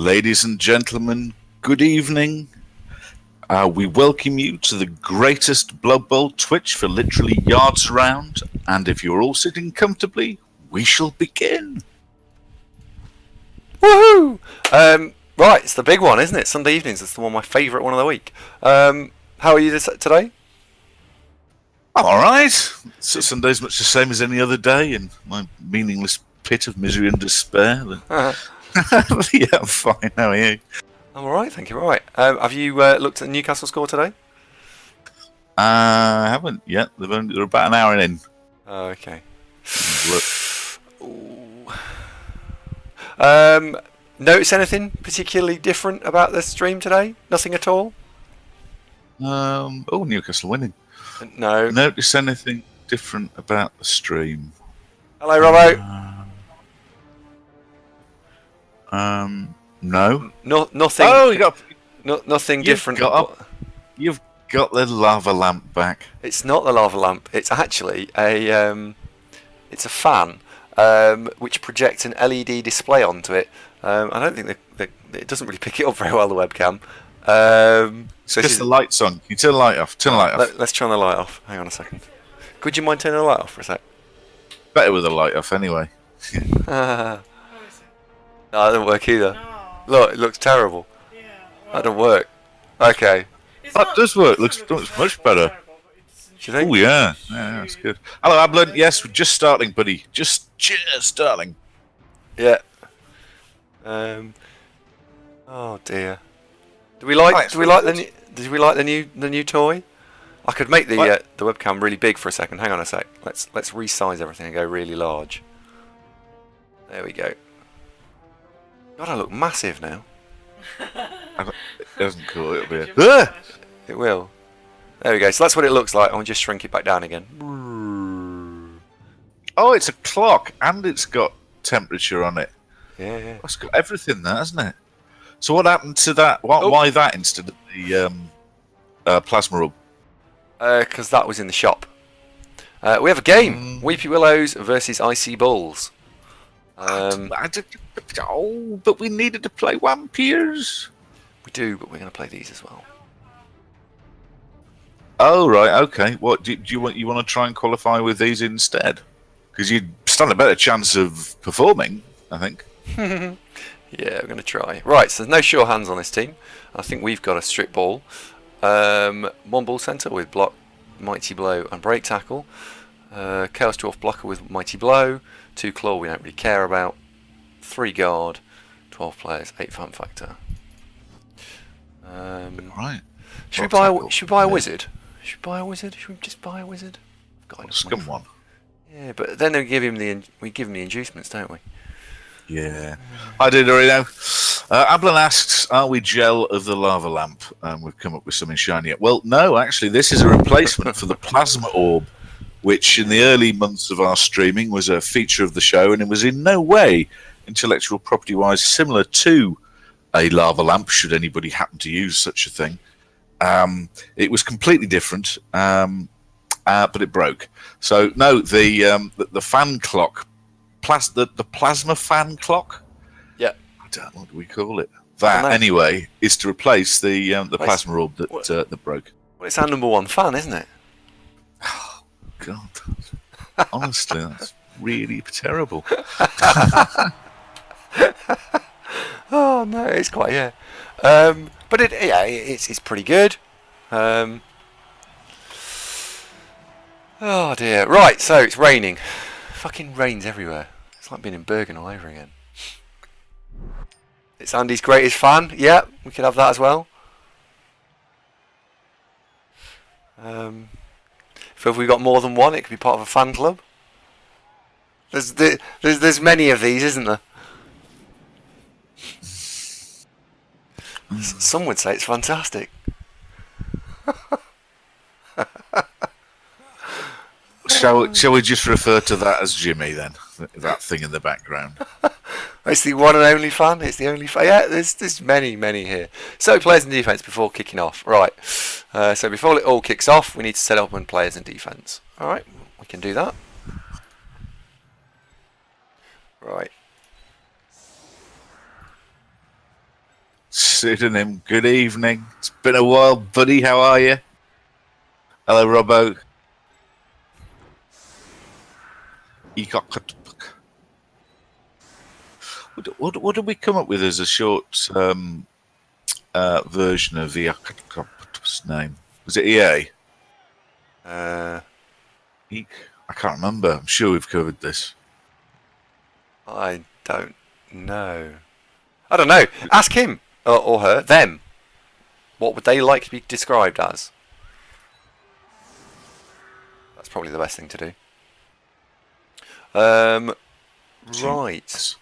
Ladies and gentlemen, good evening. We welcome you to the greatest Blood Bowl Twitch for literally yards around. And if you're all sitting comfortably, we shall begin. Woohoo! Right, it's the big one, isn't it? Sunday evenings. It's the one, my favourite one of the week. How are you today? I'm all right. So Sunday's much the same as any other day in my meaningless pit of misery and despair. Yeah, I'm fine. How are you? I'm all right, thank you. All right. Have you looked at the Newcastle score today? I haven't yet. They're about an hour in. Oh, okay. Notice anything particularly different about the stream today? Nothing at all? Newcastle winning. No. Notice anything different about the stream? Hello, Robbo. No. Nothing. Oh, nothing different. You've got the lava lamp back. It's not the lava lamp. It's actually it's a fan which projects an LED display onto it. I don't think it doesn't really pick it up very well, the webcam. So just the light's on. You turn the light off. Turn the light off. Let's turn the light off. Hang on a second. Could you mind turning the light off for a sec? Better with the light off, anyway. No, that doesn't work either. No. Look, it looks terrible. Yeah, well, that doesn't work. Okay. That does work. Looks much better. Do you think? Oh yeah, that's good. Hello, Ablin. Yes, we're just starting, buddy. Just starting. Yeah. Oh dear. Do we like the new toy? I could make the webcam really big for a second. Hang on a sec. Let's resize everything and go really large. There we go. God, I look massive now. It doesn't cool. It'll be. It will. There we go. So that's what it looks like. I'll just shrink it back down again. Oh, it's a clock and it's got temperature on it. Yeah. It's got everything there, hasn't it? So what happened to that? Why that instead of the plasma rub? Because that was in the shop. We have a game: Weepy Willows versus Icy Bulls. But we needed to play vampires. We do, but we're going to play these as well. Oh right, okay. What do you want? You want to try and qualify with these instead? Because you stand a better chance of performing, I think. Yeah, we're going to try. Right, so there's no sure hands on this team. I think we've got a strip ball. One ball centre with block, mighty blow and break tackle. Chaos Dwarf blocker with mighty blow. 2 claw we don't really care about. 3 guard. 12 players. 8 fun factor. Right. Should we buy a wizard? Should we buy a wizard? Should we just buy a wizard? Scum one. Yeah, but then we give him the inducements, don't we? Yeah, I did already know. Ablin asks, are we gel of the lava lamp? We've come up with something shiny. Well, no, actually, this is a replacement for the plasma orb, which in the early months of our streaming was a feature of the show, and it was in no way intellectual property-wise similar to a lava lamp, should anybody happen to use such a thing. It was completely different, but it broke. So, no, the fan clock, the plasma fan clock. Yeah. I don't know what do we call it. That anyway is to replace the plasma orb that broke. Well, it's our number 1 fan, isn't it? Oh God! Honestly, that's really terrible. Oh no, it's quite but it's pretty good. Oh dear. Right, so it's raining. Fucking rains everywhere. It's like being in Bergen all over again. It's Andy's greatest fan. Yeah, we could have that as well. If we got more than one, it could be part of a fan club. There's many of these, isn't there? Some would say it's fantastic. Shall we just refer to that as Jimmy then? That thing in the background. It's the one and only fan. It's the only fan. Yeah, there's many here. So players and defense before kicking off. Right. So before it all kicks off, we need to set up on players and defense. All right, we can do that. Right. Pseudonym. Good evening. It's been a while, buddy. How are you? Hello, Robbo. What did we come up with as a short version of the octopus name? Was it EA? I can't remember. I'm sure we've covered this. I don't know. I don't know. Ask him or her, them. What would they like to be described as? That's probably the best thing to do. Right.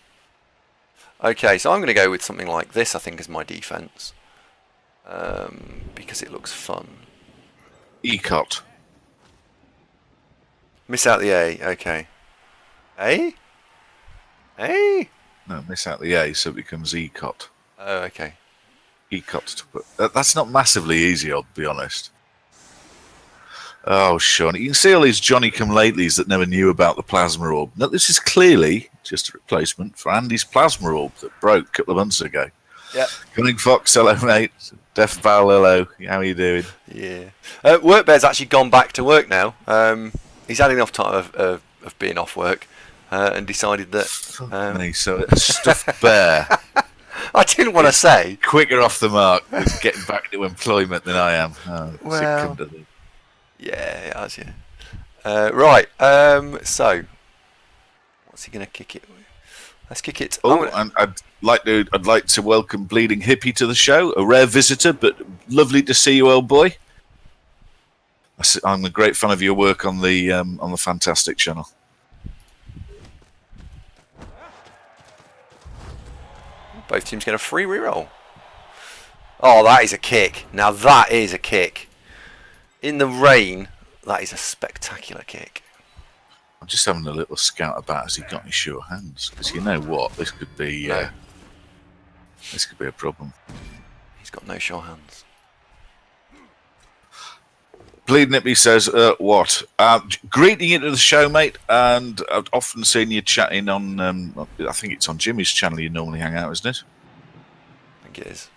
Okay, so I'm going to go with something like this, I think, as my defense. Because it looks fun. Ecot. Miss out the A, okay. A? A? No, miss out the A, so it becomes Ecot. Oh, okay. Ecot to put. That's not massively easy, I'll be honest. Oh, Sean, you can see all these Johnny-come-latelys that never knew about the plasma orb. No, this is clearly just a replacement for Andy's plasma orb that broke a couple of months ago. Yeah. Cunning Fox, hello, mate. Deaf Val, hello. How are you doing? Yeah. Workbear's actually gone back to work now. He's had enough time of being off work and decided that... so it's Stuffed Bear. I didn't want to say. Quicker off the mark with getting back to employment than I am. Oh, well, yeah, it has, yeah. Right, so... What's he going to kick it with? Let's kick it. Oh, and I'd like to welcome Bleeding Hippie to the show. A rare visitor, but lovely to see you, old boy. I'm a great fan of your work on the Fantastic channel. Both teams get a free reroll. Oh, that is a kick. Now that is a kick. In the rain, that is a spectacular kick. I'm just having a little scout about. Has he got any sure hands? Because you know what, this could be a problem. He's got no sure hands. Bleeding Hippie says, what? Greeting you to the show, mate, and I've often seen you chatting on, I think it's on Jimmy's channel you normally hang out, isn't it? I think it is.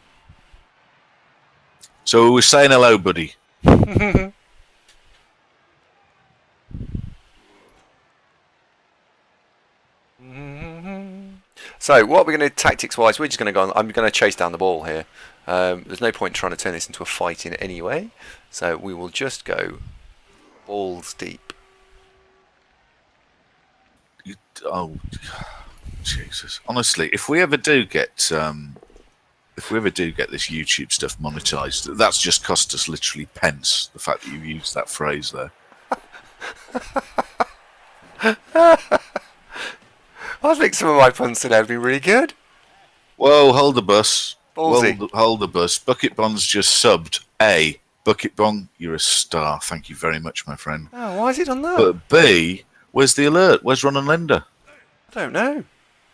So we're saying hello, buddy. So what we're going to do tactics-wise, we're just going to go on. I'm going to chase down the ball here. There's no point trying to turn this into a fight in any way. So we will just go balls deep. Oh, Jesus! Honestly, if we ever do get this YouTube stuff monetized, that's just cost us literally pence. The fact that you used that phrase there. I think some of my puns today have been really good. Whoa, hold the bus. Ballsy. Hold the bus. Bucket Bong's just subbed. A. Bucket Bong, you're a star. Thank you very much, my friend. Oh, why has he done that? But B, where's the alert? Where's Ron and Linda? I don't know.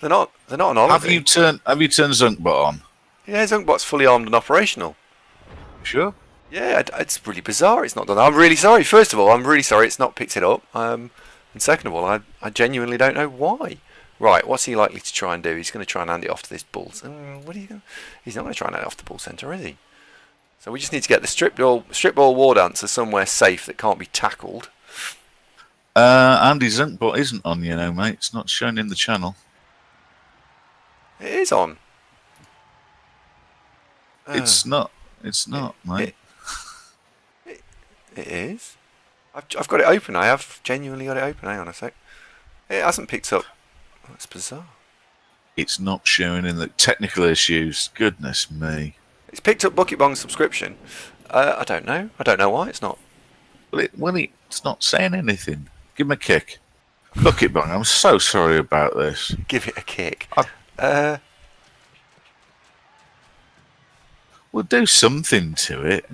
They're not on holiday. Have you turned Zunkbot on? Yeah, Zunkbot's fully armed and operational. Sure. Yeah, it's really bizarre. It's not done. I'm really sorry. First of all, I'm really sorry it's not picked it up. And second of all, I genuinely don't know why. Right, what's he likely to try and do? He's going to try and hand it off to this bull. What are you going? He's not going to try and hand it off the bull centre, is he? So we just need to get the strip ball war dancer somewhere safe that can't be tackled. Andy Zunkbot isn't on, you know, mate. It's not shown in the channel. It is on. It's not. It's not, mate. It is. I've got it open. I have genuinely got it open. Hang on a sec. It hasn't picked up. That's bizarre. It's not showing in the technical issues. Goodness me. It's picked up Bucket Bong's subscription. I don't know. I don't know why it's not. Well, it's not saying anything. Give him a kick. Bucket Bong, I'm so sorry about this. Give it a kick. We'll do something to it.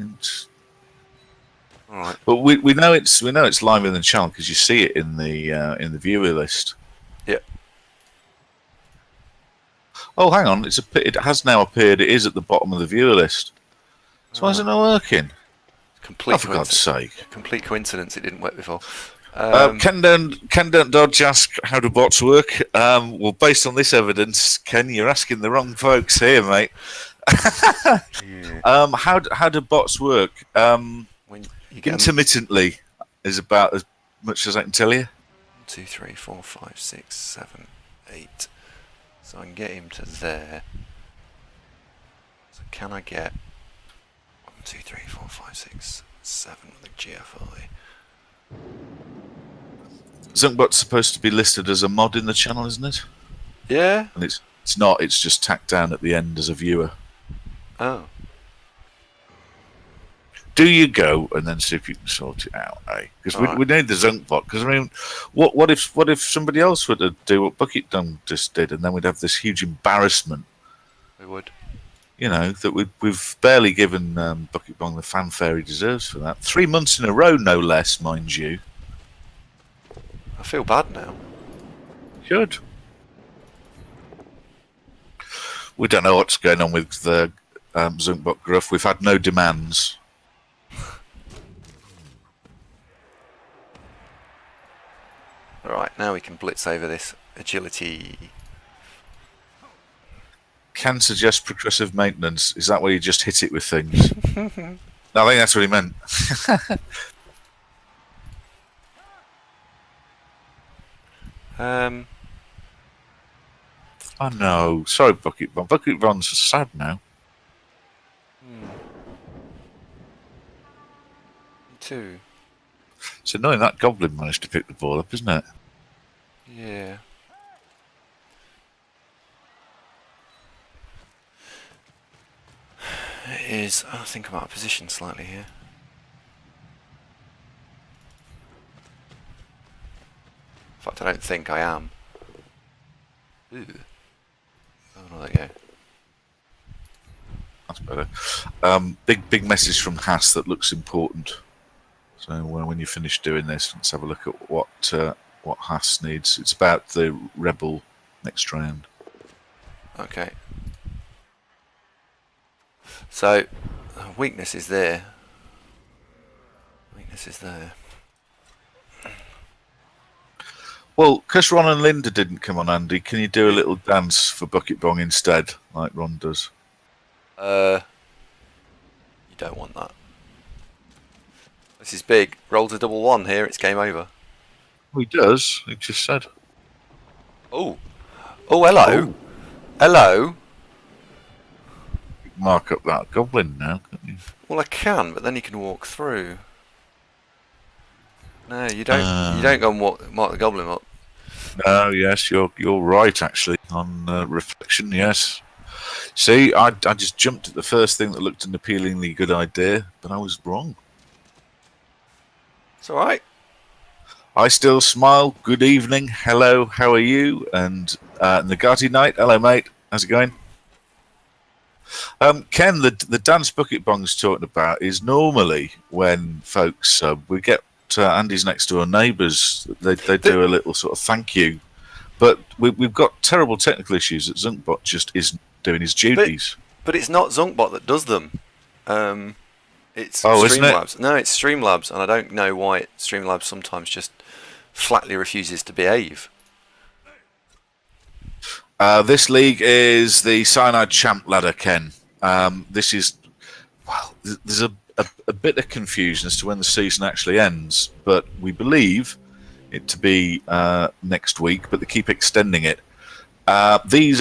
All right. But we know it's live in the channel because you see it in the viewer list. Yeah. Oh, hang on! It has now appeared. It is at the bottom of the viewer list. So why is it not working? Complete for God's sake! Complete coincidence. It didn't work before. Ken don't dodge ask how do bots work. Well, based on this evidence, Ken, you're asking the wrong folks here, mate. Yeah. How do bots work? When you get 'em- Intermittently is about as much as I can tell you. 1, 2, 3, 4, 5, 6, 7, 8. So I can get him to there. So can I get 1, 2, 3, 4, 5, 6, 7 with a GFI? Zunkbot's supposed to be listed as a mod in the channel, isn't it? Yeah. And it's not. It's just tacked down at the end as a viewer. Oh. Do you go and then see if you can sort it out, eh? Because we need the Zunkbot. Because I mean, what if somebody else were to do what Bucket Dung just did, and then we'd have this huge embarrassment. We would. You know that we've barely given Bucket Bong the fanfare he deserves for that. 3 months in a row, no less, mind you. I feel bad now. Good. We don't know what's going on with the Zunkbot Gruff. We've had no demands. Alright, now we can blitz over this agility. Can suggest progressive maintenance. Is that where you just hit it with things? No, I think that's what he meant. Oh no, sorry, Bucket Bon. Bucket Bon's sad now. Me too. It's annoying that Goblin managed to pick the ball up, isn't it? Yeah. It is. I think I'm out of position slightly here. In fact, I don't think I am. Ooh. Oh, no, there you go. That's better. Big message from Haas that looks important. So when you finish doing this, let's have a look at what Haas needs. It's about the Rebel next round. Okay. So, weakness is there. Weakness is there. Well, because Ron and Linda didn't come on, Andy, can you do a little dance for Bucket Bong instead, like Ron does? You don't want that. This is big. Rolls a double one here. It's game over. Well, he does. He just said. Oh. Oh, hello. Oh. Hello. Mark up that Goblin now, can't you? Well, I can, but then you can walk through. No, you don't. You don't go and mark the Goblin up. No, yes, you're right. Actually, on reflection, yes. See, I just jumped at the first thing that looked an appealingly good idea, but I was wrong. It's all right. I still smile. Good evening. Hello. How are you? And Nagati Knight. Hello, mate. How's it going? Ken, the dance Bucket Bong's talking about is normally when folks we get Andy's next door neighbours. They do a little sort of thank you, but we've got terrible technical issues that Zunkbot just isn't doing his duties. But it's not Zunkbot that does them. It's isn't it? Streamlabs. No, it's Streamlabs, and I don't know why Streamlabs sometimes just flatly refuses to behave. This league is the Cyanide Champ ladder, Ken. This is, well, there's a bit of confusion as to when the season actually ends, but we believe it to be next week, but they keep extending it. These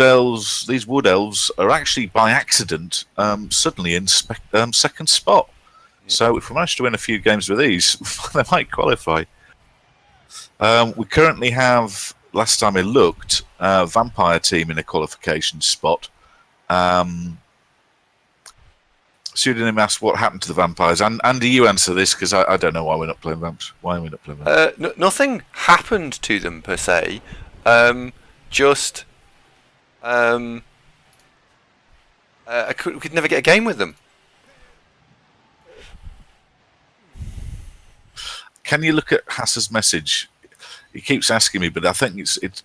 wood elves, are actually by accident suddenly in second spot. Yeah. So if we manage to win a few games with these, they might qualify. We currently have, last time I looked, Vampire team in a qualification spot. Pseudonym asked what happened to the Vampires. And Andy, you answer this because I don't know why we're not playing Vamps. Why are we not playing Vamps? Nothing happened to them per se. Just we could never get a game with them. Can you look at Hass's message? He keeps asking me, but I think it's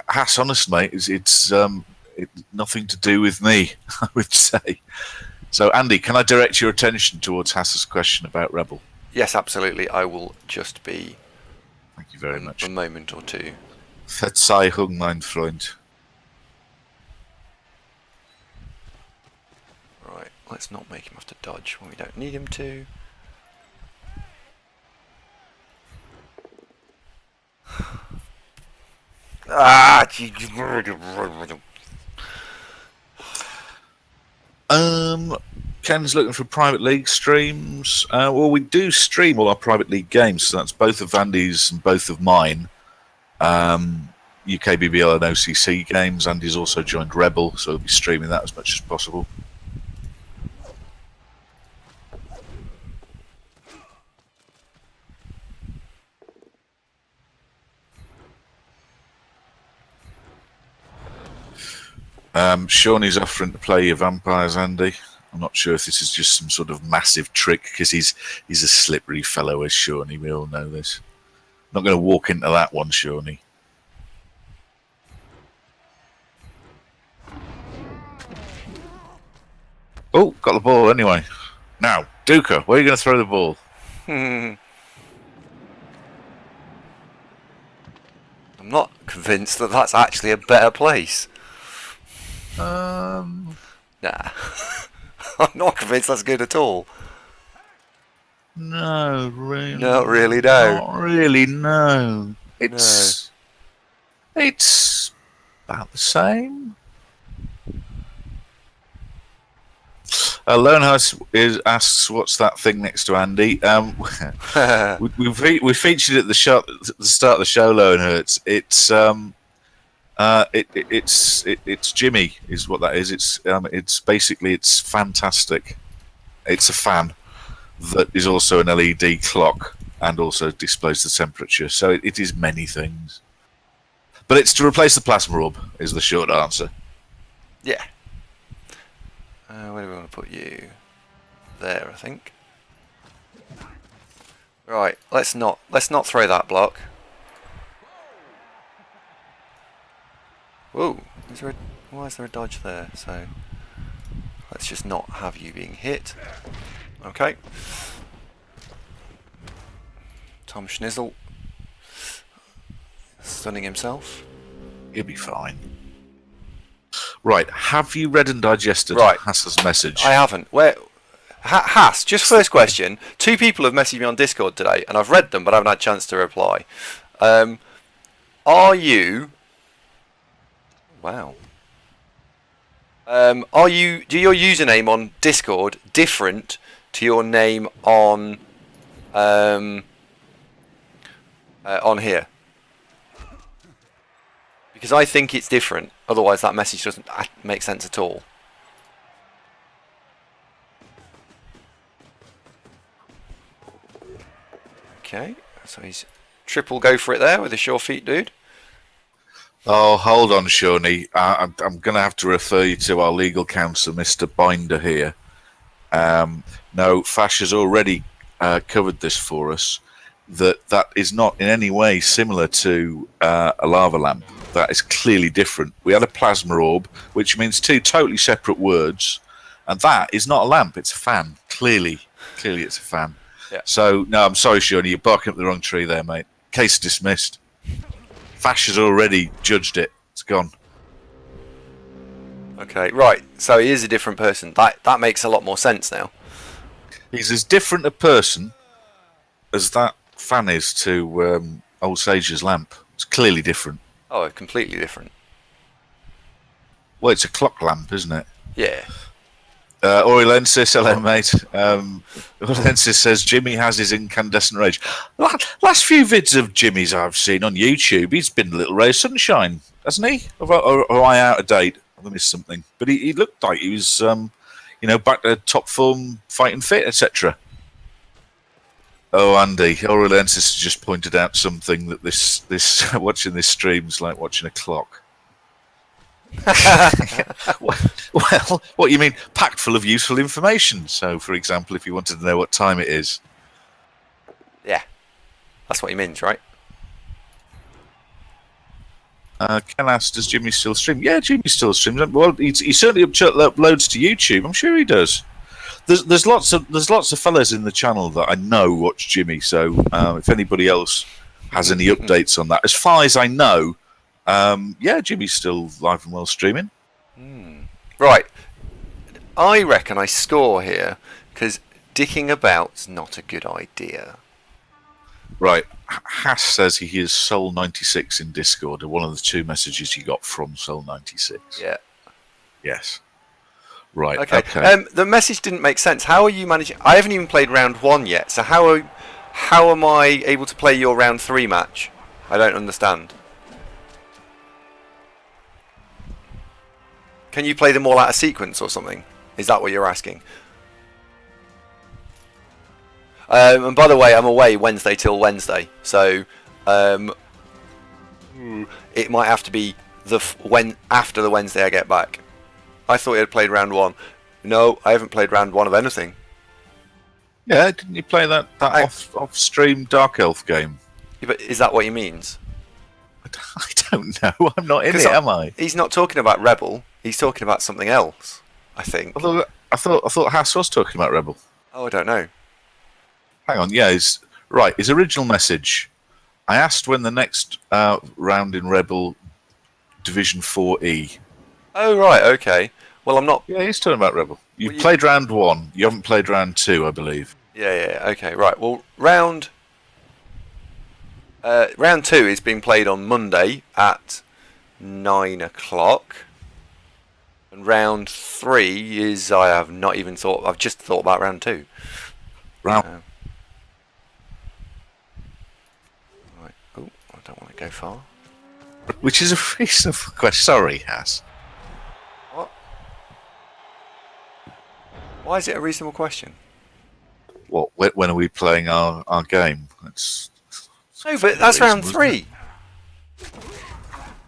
Hass. Honest, mate, it's nothing to do with me. I would say. So, Andy, can I direct your attention towards Hass's question about Rebel? Yes, absolutely. I will just be. Thank you very much. A moment or two. Verzeihung, mein Freund. let's not make him have to dodge when we don't need him to. Ah! Ken's looking for private league streams. Well, we do stream all our private league games, so that's both of Andy's and both of mine. UK BBL and OCC games. Andy's also joined Rebel, so we'll be streaming that as much as possible. Shawnee's offering to play your vampires, Andy. I'm not sure if this is just some sort of massive trick, because he's a slippery fellow, is Shawnee. We all know this. Not going to walk into that one, Shawnee. Oh, got the ball anyway. Now, Duca, where are you going to throw the ball? I'm not convinced that that's actually a better place. Nah. I'm not convinced that's good at all. No, really. Not really, no. Not really, no. It's about the same. Lonehouse asks, "What's that thing next to Andy?" we featured at the start of the show. Lonehouse. It's Jimmy, is what that is. It's basically it's fantastic. It's a fan that is also an LED clock and also displays the temperature. So it is many things. But it's to replace the plasma orb, is the short answer. Yeah. Where do we want to put you? There, I think. Right. Let's not throw that block. Whoa. Why is there a dodge there? So let's just not have you being hit. Okay. Tom Schnizzle stunning himself. He'll be fine. Right, have you read and digested Hass's message? I haven't. Where, Hass, just first question. 2 people have messaged me on Discord today, and I've read them, but I haven't had a chance to reply. Are you... Wow. Do your username on Discord different to your name on here? Because I think it's different. Otherwise, that message doesn't make sense at all. Okay, so he's triple go for it there with a sure feet, dude. Oh, hold on, Shawnee. I'm going to have to refer you to our legal counsel, Mr. Binder here. No, Fash has already covered this for us. That is not in any way similar to a lava lamp. That is clearly different. We had a plasma orb, which means 2 totally separate words, and that is not a lamp, it's a fan. Clearly it's a fan. Yeah. So, no, I'm sorry, Shawnee, you're barking up the wrong tree there, mate. Case dismissed. Fash has already judged it. It's gone. Okay, right. So he is a different person. That makes a lot more sense now. He's as different a person as that fan is to Old Sage's lamp. It's clearly different. Oh, completely different. Well, it's a clock lamp, isn't it? Yeah. Orilensis, hello, mate. Orilensis says Jimmy has his incandescent rage. Last few vids of Jimmy's I've seen on YouTube, he's been a little ray of sunshine, hasn't he? Or am I out of date? I've missed something. But he looked like he was, back to top form, fighting fit, etc. Oh, Andy, Orilensis has just pointed out something that this watching this stream is like watching a clock. Well, what you mean? Packed full of useful information. So, for example, if you wanted to know what time it is. Yeah, that's what he means, right? Ken asks, does Jimmy still stream? Yeah, Jimmy still streams. Well, he certainly uploads to YouTube. I'm sure he does. There's lots of fellas in the channel that I know watch Jimmy. So if anybody else has any updates on that, as far as I know, yeah, Jimmy's still live and well streaming. Right. I reckon I score here because dicking about's not a good idea. Right. Hass says he is Soul96 in Discord. One of the 2 messages you got from Soul96. Yeah. Yes. Right. Okay. Okay. The message didn't make sense. How are you managing? I haven't even played round 1 yet. So how am I able to play your round 3 match? I don't understand. Can you play them all out of sequence or something? Is that what you're asking? And by the way, I'm away Wednesday till Wednesday, so it might have to be after the Wednesday I get back. I thought you had played round 1. No, I haven't played round 1 of anything. Yeah, didn't you play that off-stream Dark Elf game? Yeah, but is that what he means? I don't know. I'm not in it, am I? He's not talking about Rebel. He's talking about something else, I think. I thought Hass was talking about Rebel. Oh, I don't know. Hang on. Yeah, his original message. I asked when the next round in Rebel Division 4E. Oh, right. Okay. Well, I'm not. Yeah, he's talking about Rebel. You've played round 1. You haven't played round 2, I believe. Yeah. Okay. Right. Well, round 2 is being played on Monday at 9 o'clock. And round 3 is I have not even thought. I've just thought about round 2. Round. Right. Oh, I don't want to go far. Which is a reasonable question. Sorry, Hass. What? Why is it a reasonable question? What? When are we playing our game? No, but that's round 3.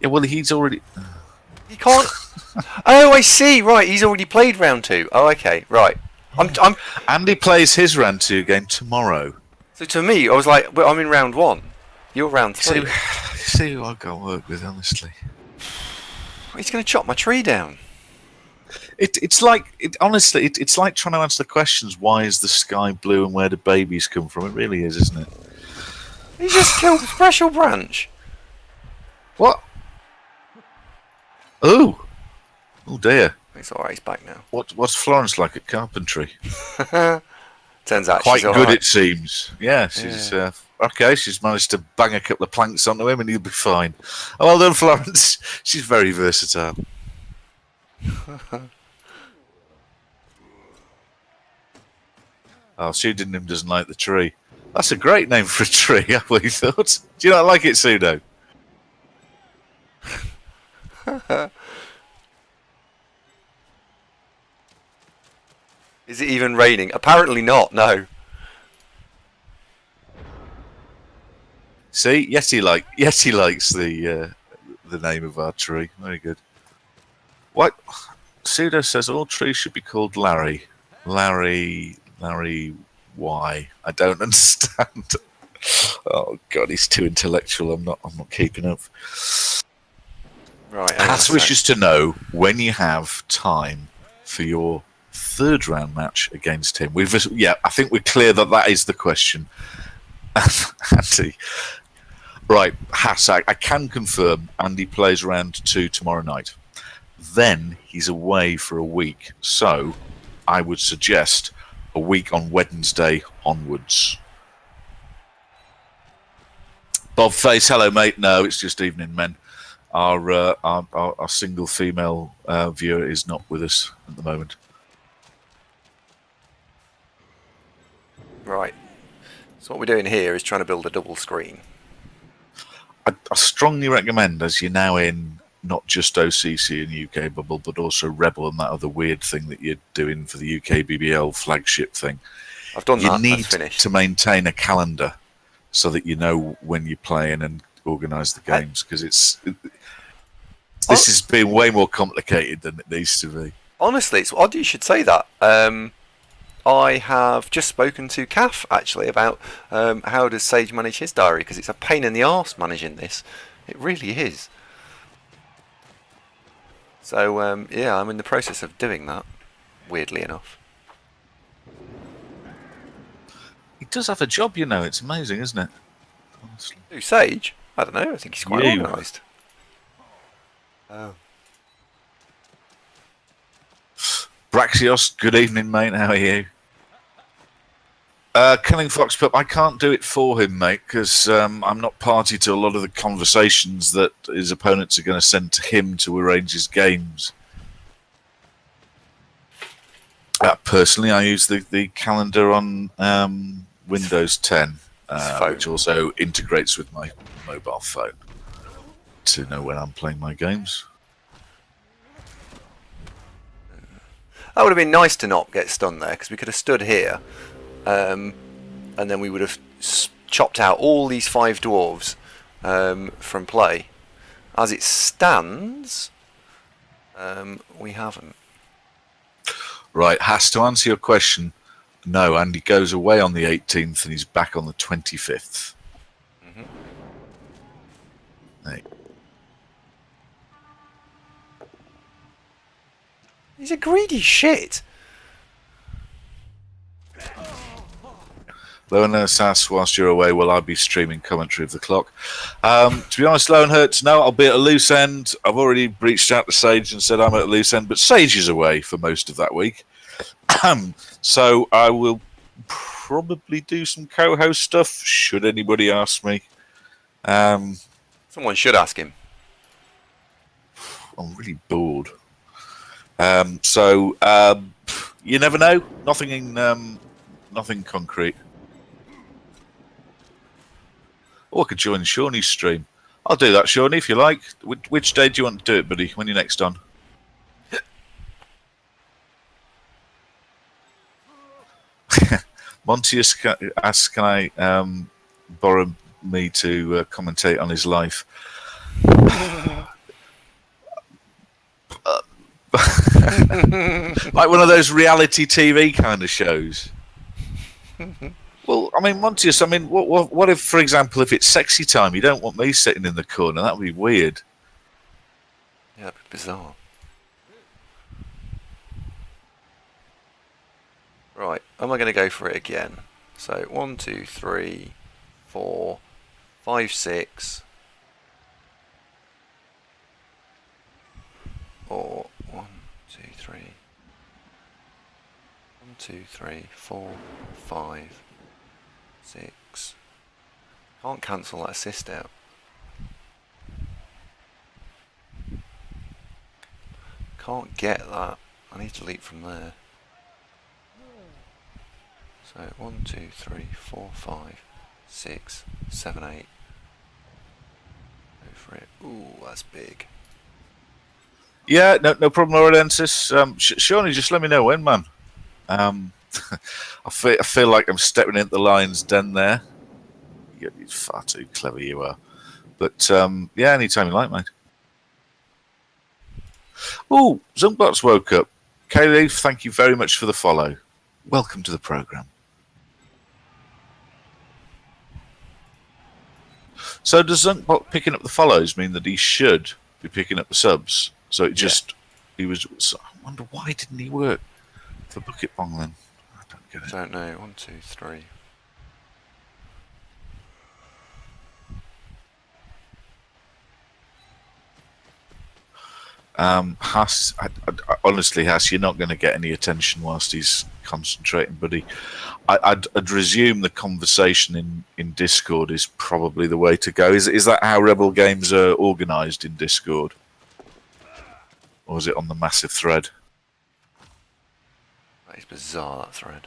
Yeah, well, he's already. You can't. Oh, I see. Right, he's already played round 2. Oh, okay. Right. I'm. Andy plays his round 2 game tomorrow. So to me, I was like, well, I'm in round 1. You're round 3. See who I've got to work with, honestly. He's going to chop my tree down. It's like it's like trying to answer the questions. Why is the sky blue and where do babies come from? It really is, isn't it? He just killed a special branch. What? Oh dear. It's alright, he's back now. What's Florence like at carpentry? Turns out Quite she's good, alright. It seems. Yeah, she's okay. She's managed to bang a couple of planks onto him, and he'll be fine. Oh, well done, Florence. She's very versatile. Oh, Pseudonym doesn't like the tree. That's a great name for a tree, I would have thought. Do you not like it, Pseudo? Is it even raining? Apparently not, no. See, Yeti likes the name of our tree. Very good. What? Pseudo says all trees should be called Larry. Larry, why? I don't understand. Oh God, he's too intellectual. I'm not keeping up. Right. Hass wishes to know when you have time for your 3rd round match against him. I think we're clear that is the question. Andy. Right, Hass, I can confirm Andy plays round 2 tomorrow night. Then he's away for a week. So I would suggest a week on Wednesday onwards. Bob Face, hello mate. No, it's just evening, men. Our single female viewer is not with us at the moment. Right. So what we're doing here is trying to build a double screen. I strongly recommend, as you're now in not just OCC and UK Bubble, but also Rebel and that other weird thing that you're doing for the UK BBL flagship thing. I've done that. You need That's finished. to maintain a calendar so that you know when you're playing and organise the games, because this has been way more complicated than it needs to be. Honestly, it's odd you should say that. I have just spoken to Kath actually about how does Sage manage his diary, because it's a pain in the arse managing this. It really is. So yeah, I'm in the process of doing that, weirdly enough. He does have a job, you know. It's amazing, isn't it? Honestly. Who, Sage? I don't know. I think he's quite organised. Oh. Braxios, good evening, mate. How are you? Killing Fox Pup, I can't do it for him, mate, because I'm not party to a lot of the conversations that his opponents are going to send to him to arrange his games. Personally, I use the calendar on Windows 10, which also integrates with my mobile phone to know when I'm playing my games. That would have been nice to not get stunned there, because we could have stood here, and then we would have chopped out all these 5 dwarves from play. As it stands, we haven't. Right, has to answer your question. No, Andy goes away on the 18th and he's back on the 25th. Mm-hmm. Hey. He's a greedy shit. Lowen asks, whilst you're away, will I be streaming commentary of the clock? To be honest, Lowen Hurts, no, I'll be at a loose end. I've already reached out to Sage and said I'm at a loose end, but Sage is away for most of that week. So I will probably do some co-host stuff, should anybody ask me. Someone should ask him. I'm really bored. So you never know. Nothing concrete. Oh, I could join Shawnee's stream. I'll do that, Shawnee, if you like. Which day do you want to do it, buddy? When you're next on? Monty asks, can I borrow me to commentate on his life? Like one of those reality TV kind of shows. Well, I mean, Montius, I mean, what if, for example, if it's sexy time, you don't want me sitting in the corner? That would be weird. Yeah, that'd be bizarre. Right, am I going to go for it again? So 1, 2, 3, 4, 5, 6. Or 1, 2, 3. 1, 2, 3, 4, 5, 6. Can't cancel that assist out. Can't get that. I need to leap from there. So 1, 2, 3, 4, 5, 6, 7, 8. Go for it. Ooh, that's big. Yeah, no problem, Laurentis. Shawnee, just let me know when, man. I feel like I'm stepping into the lion's den there. You're far too clever, you are. But yeah, anytime you like, mate. Oh, Zunkbots woke up. Kayleigh, thank you very much for the follow. Welcome to the programme. So does Zunkbot picking up the follows mean that he should be picking up the subs? So it just, he was, so I wonder why didn't he work for Bucket Bong then? I don't get it. Don't know. 1, 2, 3. Haas, honestly, Haas, you're not going to get any attention whilst he's concentrating, buddy. I'd resume the conversation in Discord is probably the way to go. Is that how Rebel games are organised in Discord? Or is it on the massive thread? That is bizarre, that thread.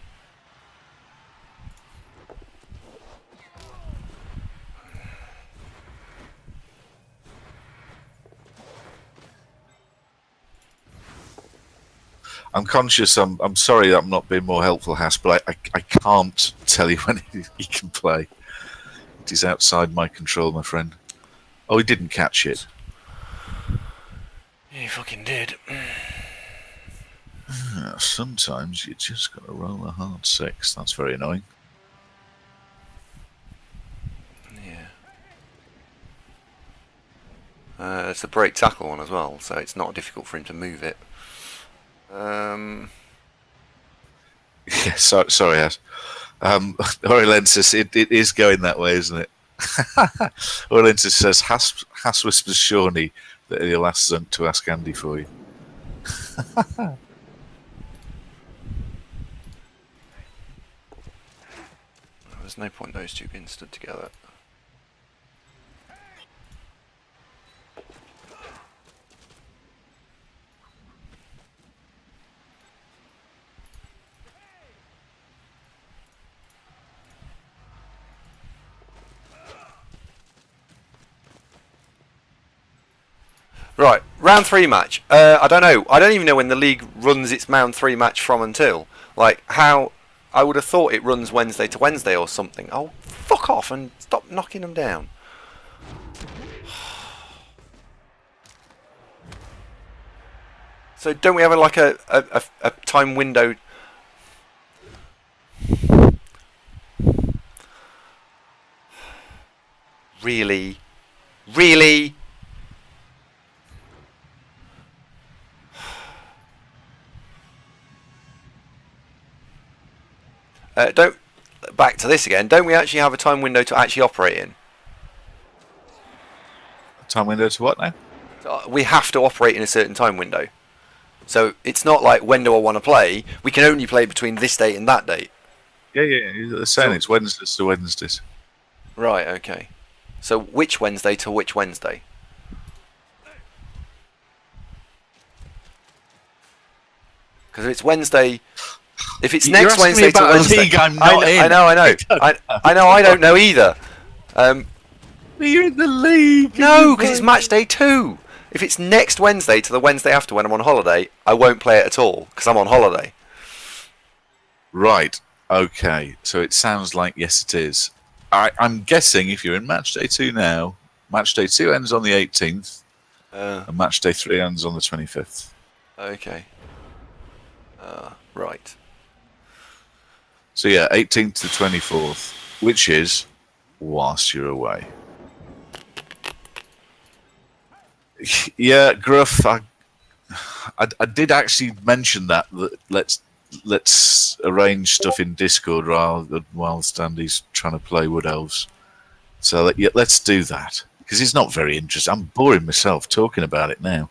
I'm conscious. I'm sorry that I'm not being more helpful, Haas, but I can't tell you when he can play. It is outside my control, my friend. Oh, he didn't catch it. Yeah, he fucking did. Sometimes you just got to roll a hard 6. That's very annoying. Yeah. It's a break tackle one as well, so it's not difficult for him to move it. Yeah, sorry, Haas. Orlensis, it is going that way, isn't it? Orlensis says, Haas whispers Shawnee that he'll ask Zunk to ask Andy for you. there's no point those two being stood together. Right, round 3 match. I don't know. I don't even know when the league runs its round 3 match from until. Like, how... I would have thought it runs Wednesday to Wednesday or something. Oh, fuck off and stop knocking them down. So don't we have a time window? Really? Really? Don't back to this again. Don't we actually have a time window to actually operate in? Time window to what now? We have to operate in a certain time window. So it's not like when do I want to play? We can only play between this date and that date. Yeah. They're saying it's Wednesdays to Wednesdays. Right. Okay. So which Wednesday to which Wednesday? Because if it's Wednesday. If it's next Wednesday to Wednesday, I'm not in. I know. I know. I don't know either. You're in the league. No, because it's match day 2. If it's next Wednesday to the Wednesday after when I'm on holiday, I won't play it at all because I'm on holiday. Right. Okay. So it sounds like yes, it is. I'm guessing if you're in match day 2 now, match day 2 ends on the 18th, and match day 3 ends on the 25th. Okay. Right. So yeah, 18th to 24th, which is whilst you're away. Yeah, Gruff. I did actually mention that let's arrange stuff in Discord while Standy's trying to play Wood Elves. So yeah, let's do that because it's not very interesting. I'm boring myself talking about it now.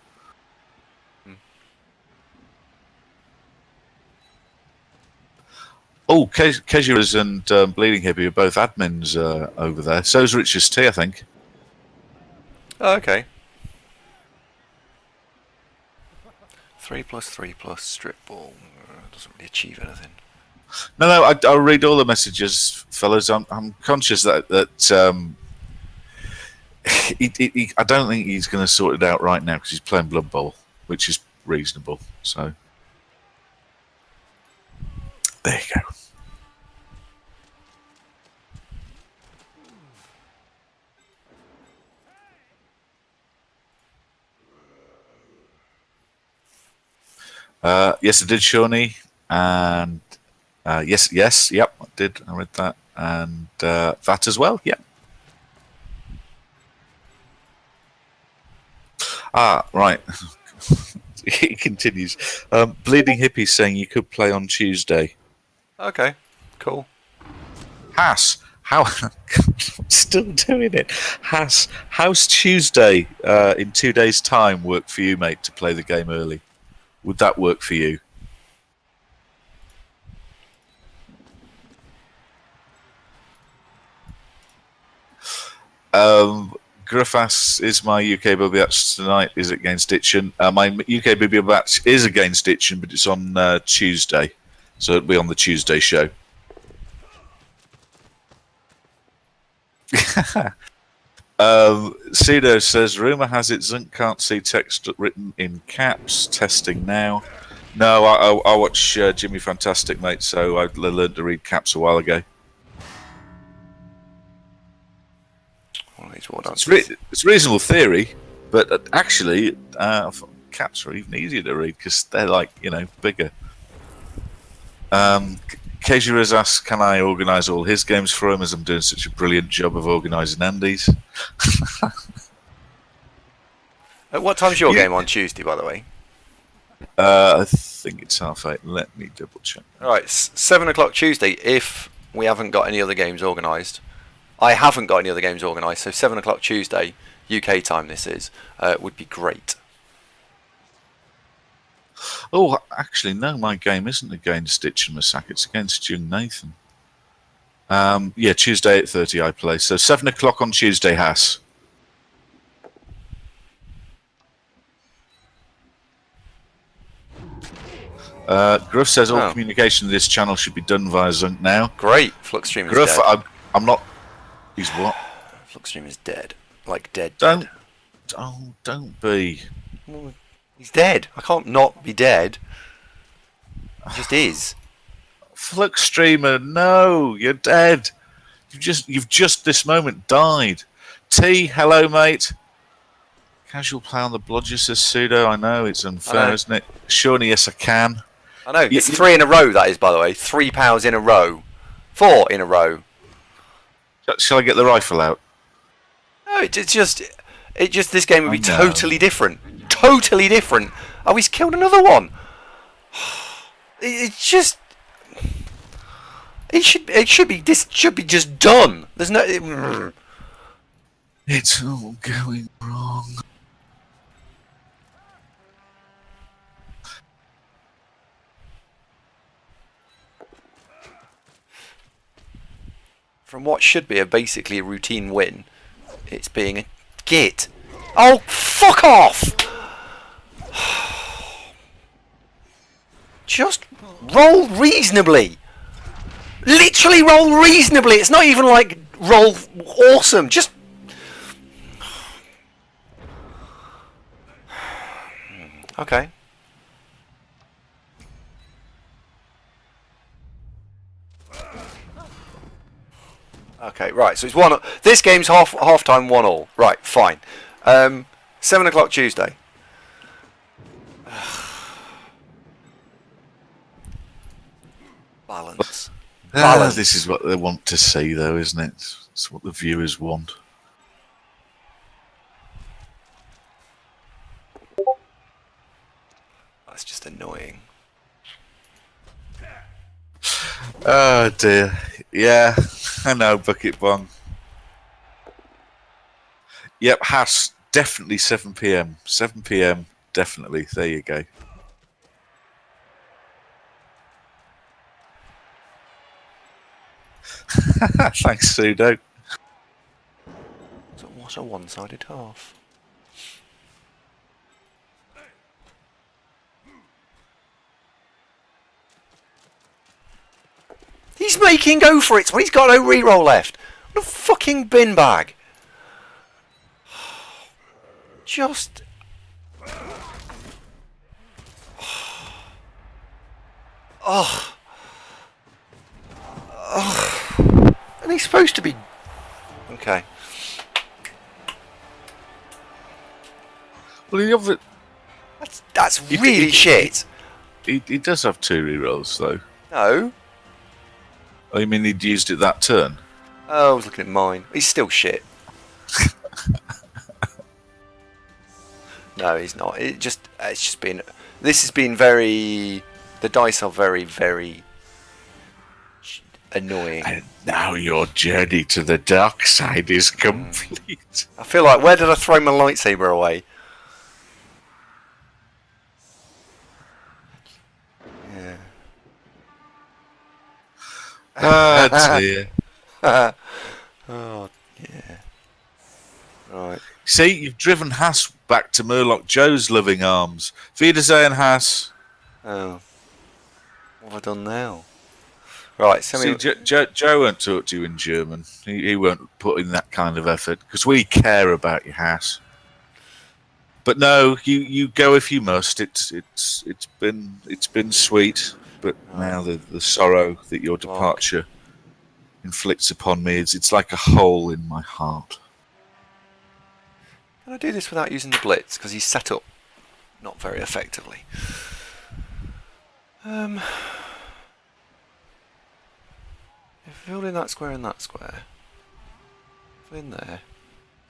Oh, Kejuras and Bleeding Hippie are both admins over there. So's Richard's T, I think. Oh, okay. 3+3+ strip ball doesn't really achieve anything. No, I'll read all the messages, fellas. I'm conscious that I don't think he's going to sort it out right now because he's playing Blood Bowl, which is reasonable. So there you go. Yes, I did, Shawnee, and yes, yep, I did. I read that, and that as well. Yep. Right. He continues. Bleeding Hippie saying you could play on Tuesday. Okay, cool. Haas, how? Still doing it. Haas, how's Tuesday in 2 days' time work for you, mate, to play the game early? Would that work for you? Griffas is my UK Bubby match tonight. Is against Itchen. My UK Bubby match is against Itchen, but it's on Tuesday, so it'll be on the Tuesday show. Cedo says, rumour has it Zunk can't see text written in caps. Testing now. No, I watch Jimmy Fantastic, mate, so I learned to read caps a while ago. It's a reasonable theory, but actually, caps are even easier to read because they're like, bigger. Keiju has asked, can I organise all his games for him as I'm doing such a brilliant job of organising Andy's? At what time's your game on Tuesday, by the way? I think it's 8:30. Let me double check. Alright, 7 o'clock Tuesday if we haven't got any other games organised. I haven't got any other games organised, so 7 o'clock Tuesday, UK time this is, would be great. Oh, actually, no, my game isn't against Stitch and Masak, it's against Jung Nathan. Yeah, Tuesday 8:30 I play. So 7 o'clock on Tuesday, Hass. Gruff says all communication to this channel should be done via Zunk now. Great. Fluxstream is Gruff, dead. I'm not. He's what? Fluxstream is dead. Like dead. Don't. Dead. Oh, don't be. Well, he's dead. I can't not be dead. He just is. Flux Streamer, no, you're dead. You've just this moment died. T, hello, mate. Casual play on the blodger, says Pseudo. I know it's unfair, isn't it? Surely, yes, I can. I know. It's 3 in a row. That is, by the way, 3 powers in a row, 4 in a row. Shall I get the rifle out? No, it's just this game would be totally different. Totally different. Oh, he's killed another one. It's just. This should be just done. There's no. It's all going wrong. From what should be basically a routine win, it's being a git. Oh, fuck off! Just roll reasonably. Literally roll reasonably. It's not even like roll awesome. Just. Okay. Okay, right. So it's one. This game's half time 1-1. Right, fine. 7 o'clock Tuesday. Balance. Balance. This is what they want to see, though, isn't it? It's what the viewers want. That's just annoying. Oh dear. Yeah, I know, Bucket Bong. Yep, Hass, definitely 7 PM. 7 PM, definitely. There you go. Thanks, Pseudo. So what a one-sided half. He's making go for it when he's got no reroll left. What a fucking bin bag. Just. Oh. Oh. And he's supposed to be. Okay. Well, you have it. That's really shit. He does have 2 rerolls, though. No. Oh, you mean he'd used it that turn? Oh, I was looking at mine. He's still shit. No, he's not. It's just been. This has been very. The dice are very, very annoying. And now your journey to the dark side is complete. I feel like, where did I throw my lightsaber away? Yeah. Oh dear. Oh, yeah. Right. See, you've driven Hass back to Murloc Joe's loving arms. Wiedersehen, Hass. Oh. What have I done now? Right, See, Joe won't talk to you in German. He won't put in that kind of effort because we care about you, Hass. But no, you go if you must. It's been sweet, but now the sorrow that your departure inflicts upon me it's like a hole in my heart. Can I do this without using the blitz? Because he's set up not very effectively. If I fill in that square and that square, fill in there.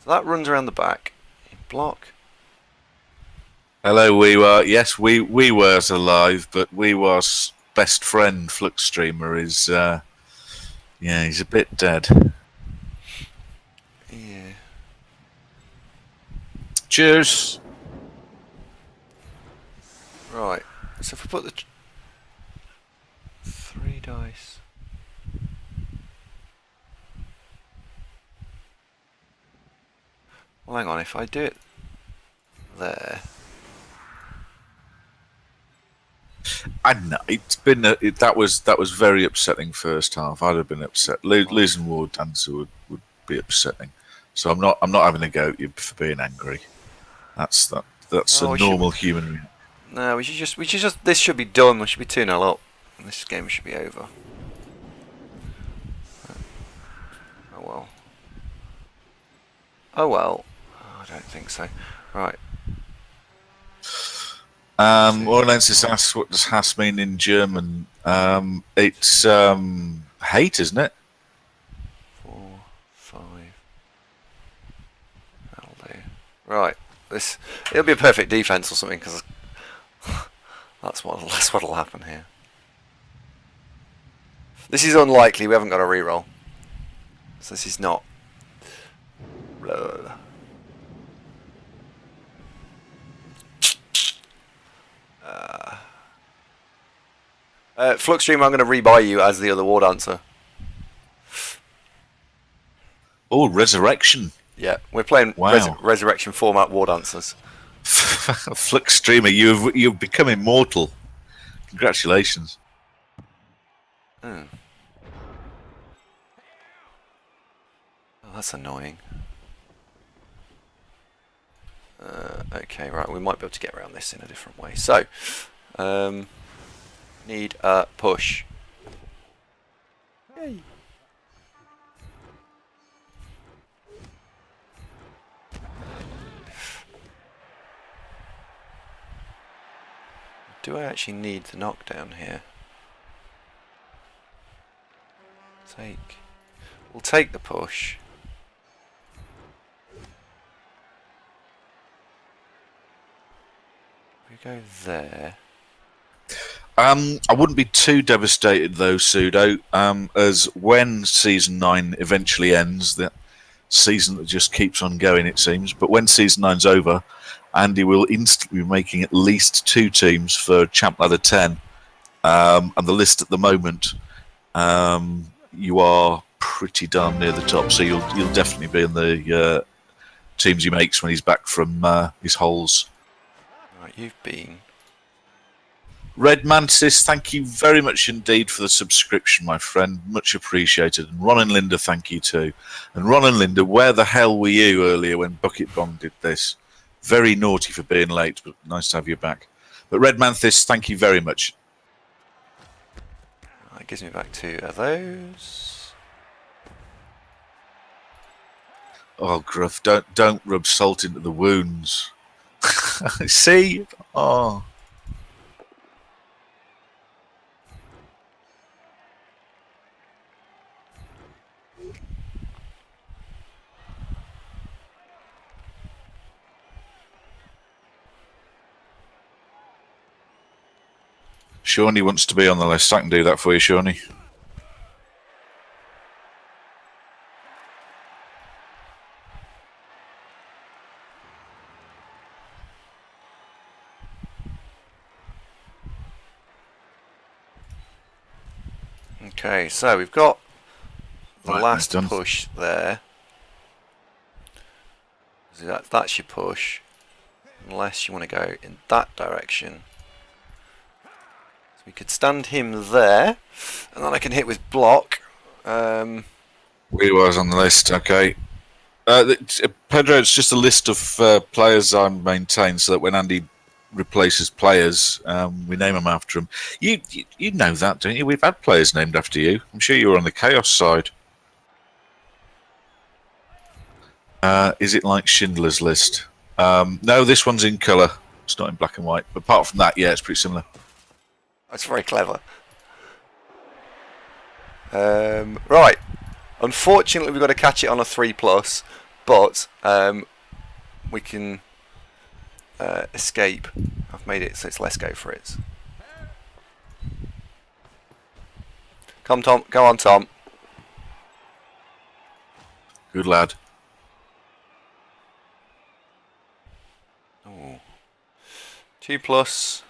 So that runs around the back. Block. Hello, Weewar. Yes, Weewar's alive, but Weewar's best friend, Flux Streamer, is he's a bit dead. Yeah. Cheers. Right. So if we put the 3 dice. Well, hang on. If I do it there, I know it's been that was very upsetting first half. I'd have been upset. Losing War Dancer would be upsetting. So I'm not having a go at you for being angry. That's a oh, normal human reaction. no, we should just. This should be done. We should be 2-0 up, and this game should be over. Oh well. Oh well. Oh, I don't think so. Right. Orlensis asks, what does Hass mean in German? It's hate, isn't it? 4, 5. That'll do. Right. It'll be a perfect defense or something because that's what'll happen here. This is unlikely. We haven't got a reroll, so this is not. Fluxstream, I'm going to rebuy you as the other war dancer. Oh, Resurrection. Yeah, we're playing Wow. Resurrection format war dancers. Flux Streamer, you've become immortal. Congratulations. Oh, that's annoying. Okay, right, we might be able to get around this in a different way. So, need a push. Yay. Do I actually need the knockdown here? We'll take the push. We go there. I wouldn't be too devastated though, Pseudo, as when season 9 eventually ends, that season that just keeps on going, it seems. But when season 9's over, Andy will instantly be making at least 2 teams for Champ Ladder 10, and the list at the moment, you are pretty darn near the top. So you'll definitely be in the teams he makes when he's back from his holes. Right, you've been. Red Mantis, thank you very much indeed for the subscription, my friend. Much appreciated. And Ron and Linda, thank you too. And Ron and Linda, where the hell were you earlier when Bucket Bomb did this? Very naughty for being late, but nice to have you back. But Red Mantis, thank you very much. That gives me back 2 of those. Oh, Gruff, don't rub salt into the wounds. See? Oh. Shawnee wants to be on the list. I can do that for you, Shawnee. Okay, so we've got the Right, last done. push there. So that's your push, unless you want to go in that direction. So we could stand him there, and then I can hit with block. We was on the list, okay. Pedro, it's just a list of players I maintain, so that when Andy replaces players, we name them after him. You know that, don't you? We've had players named after you. I'm sure you were on the Chaos side. Is it like Schindler's List? No, this one's in colour. It's not in black and white. But apart from that, yeah, it's pretty similar. That's very clever. Right. Unfortunately, we've got to catch it on a 3+, but we can escape. I've made it so it's let's go for it. Come, Tom. Go on, Tom. Good lad. Ooh. 2+.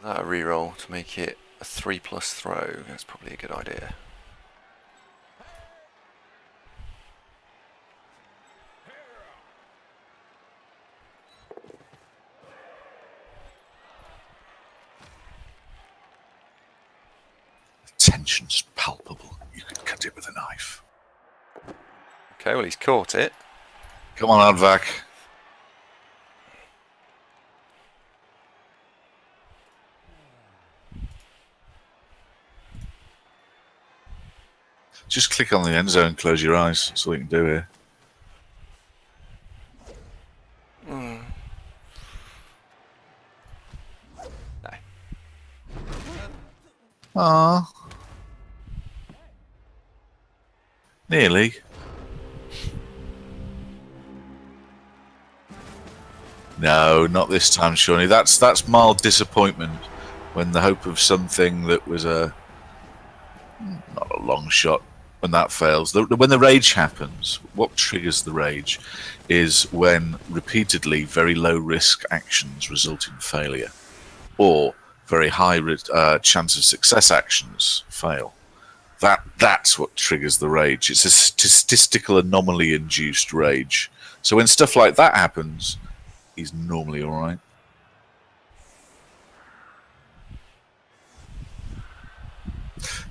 That a reroll to make it a 3+ throw. That's probably a good idea. intentions palpable. You could cut it with a knife. Okay, well, he's caught it. Come on, Advac. Just click on the end zone, close your eyes. That's all you can do here. No. Ah, nearly. No, not this time, Shawnee. That's mild disappointment when the hope of something that was not a long shot, when that fails. When the rage happens, what triggers the rage is when repeatedly very low risk actions result in failure, or very high chance of success actions fail. That's what triggers the rage. It's a statistical anomaly induced rage. So when stuff like that happens, he's normally all right.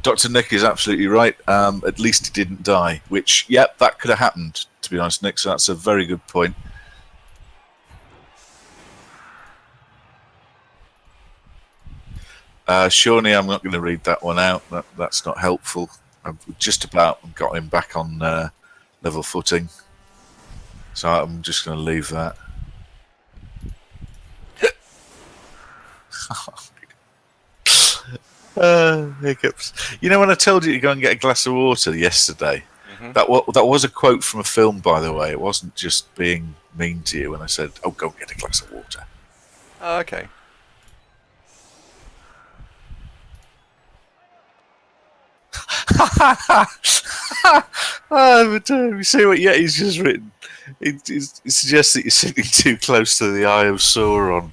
Dr. Nick is absolutely right. At least he didn't die, which, yep, that could have happened, to be honest, Nick. So that's a very good point. Shawnee, I'm not going to read that one out. That's not helpful. I've just about got him back on level footing. So I'm just going to leave that. Hiccups. You know when I told you to go and get a glass of water yesterday? Mm-hmm. That was a quote from a film, by the way. It wasn't just being mean to you when I said, "Oh, go and get a glass of water." Oh, okay. You see what Yeti's just written? It suggests that you're sitting too close to the Eye of Sauron.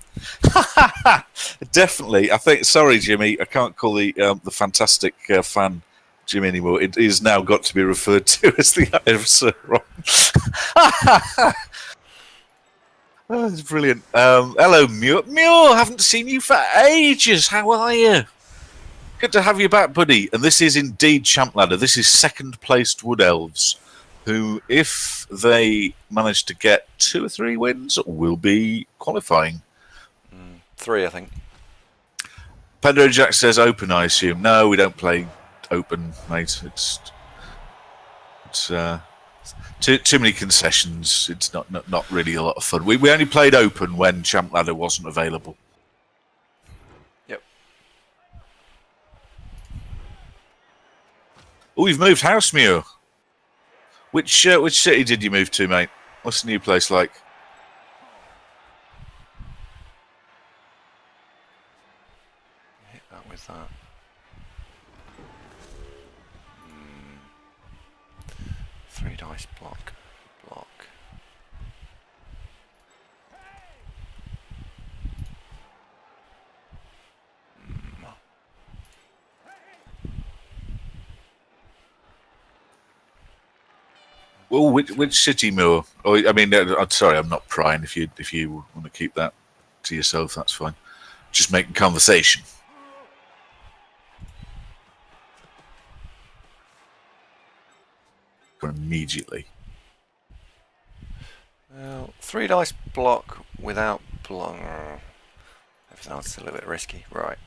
Definitely. I think. Sorry, Jimmy. I can't call the fantastic fan Jimmy anymore. It is now got to be referred to as the Eye of Sauron. Oh, that's brilliant. Hello, Muir. Muir, haven't seen you for ages. How are you? Good to have you back, buddy. And this is indeed Champ Ladder. This is second placed Wood Elves, who, if they manage to get 2 or 3 wins, will be qualifying. 3, I think. Pedro Jack says open, I assume. No, we don't play open, mate. It's too many concessions. It's not really a lot of fun. We only played open when Champ Ladder wasn't available. Yep. Oh, you've moved house, Mew. Which city did you move to, mate? What's the new place like? Hit that with that. 3 dice block. Well, which city, Moore? Oh, I mean, I'm sorry, I'm not prying. If you want to keep that to yourself, that's fine. Just making conversation. Immediately. Well, 3 dice block without block. Everything else is a little bit risky, right?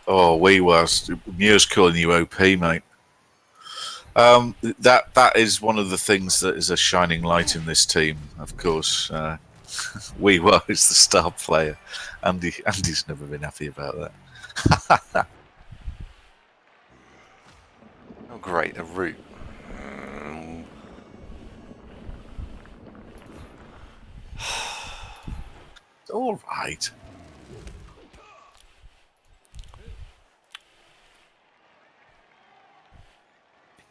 Oh, Muir's calling you OP, mate. That is one of the things that is a shining light in this team, of course. Weewa is the star player. Andy's never been happy about that. Oh, great, the route. All right.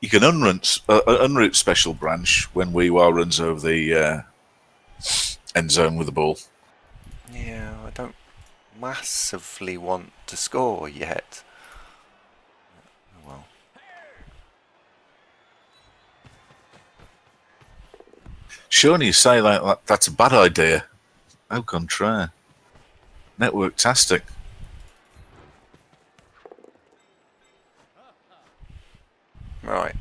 You can unroute special branch when Weewa runs over the end zone with the ball. Yeah, I don't massively want to score yet. Oh well. Surely you say like that's a bad idea. Au contraire. Network-tastic. Right.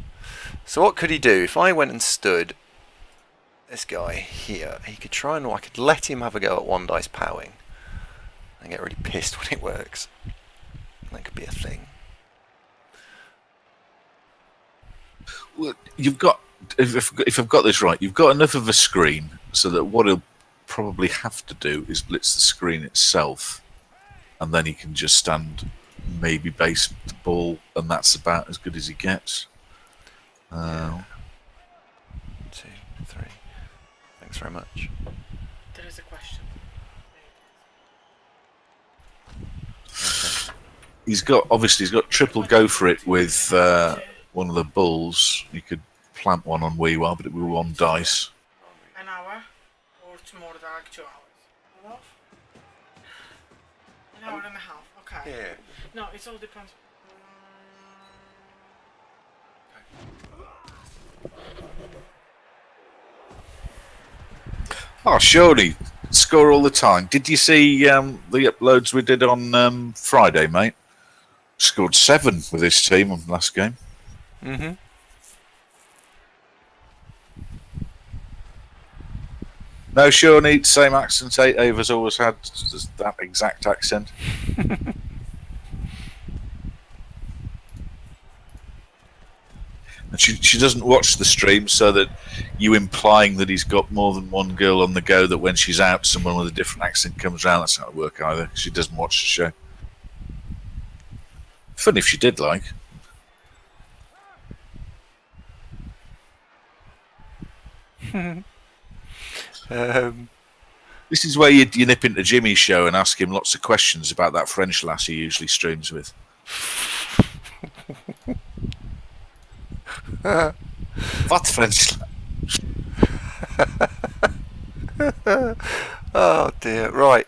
So what could he do? If I went and stood this guy here, he could try and I could let him have a go at one dice powing and get really pissed when it works. That could be a thing. Well, you've got, if I've got this right, you've got enough of a screen so that what he'll probably have to do is blitz the screen itself, and then he can just stand, maybe base the ball, and that's about as good as he gets. 2, 3. Thanks very much. There is a question. Okay. He's got triple go for it with one of the bulls. You could plant one on Weewa, but it would be one dice. An hour or tomorrow like 2 hours? An hour and a half, okay. Yeah. No, it all depends. Oh, surely score all the time. Did you see the uploads we did on Friday, mate? Scored 7 with his team on the last game. Mm-hmm. No, Shawnee, same accent Ava's always had, that exact accent. And she doesn't watch the stream, so that you implying that he's got more than one girl on the go, that when she's out, someone with a different accent comes around, that's not going to work either. She doesn't watch the show. Funny if she did, like. This is where you nip into Jimmy's show and ask him lots of questions about that French lass he usually streams with. What French lass? Oh dear, right.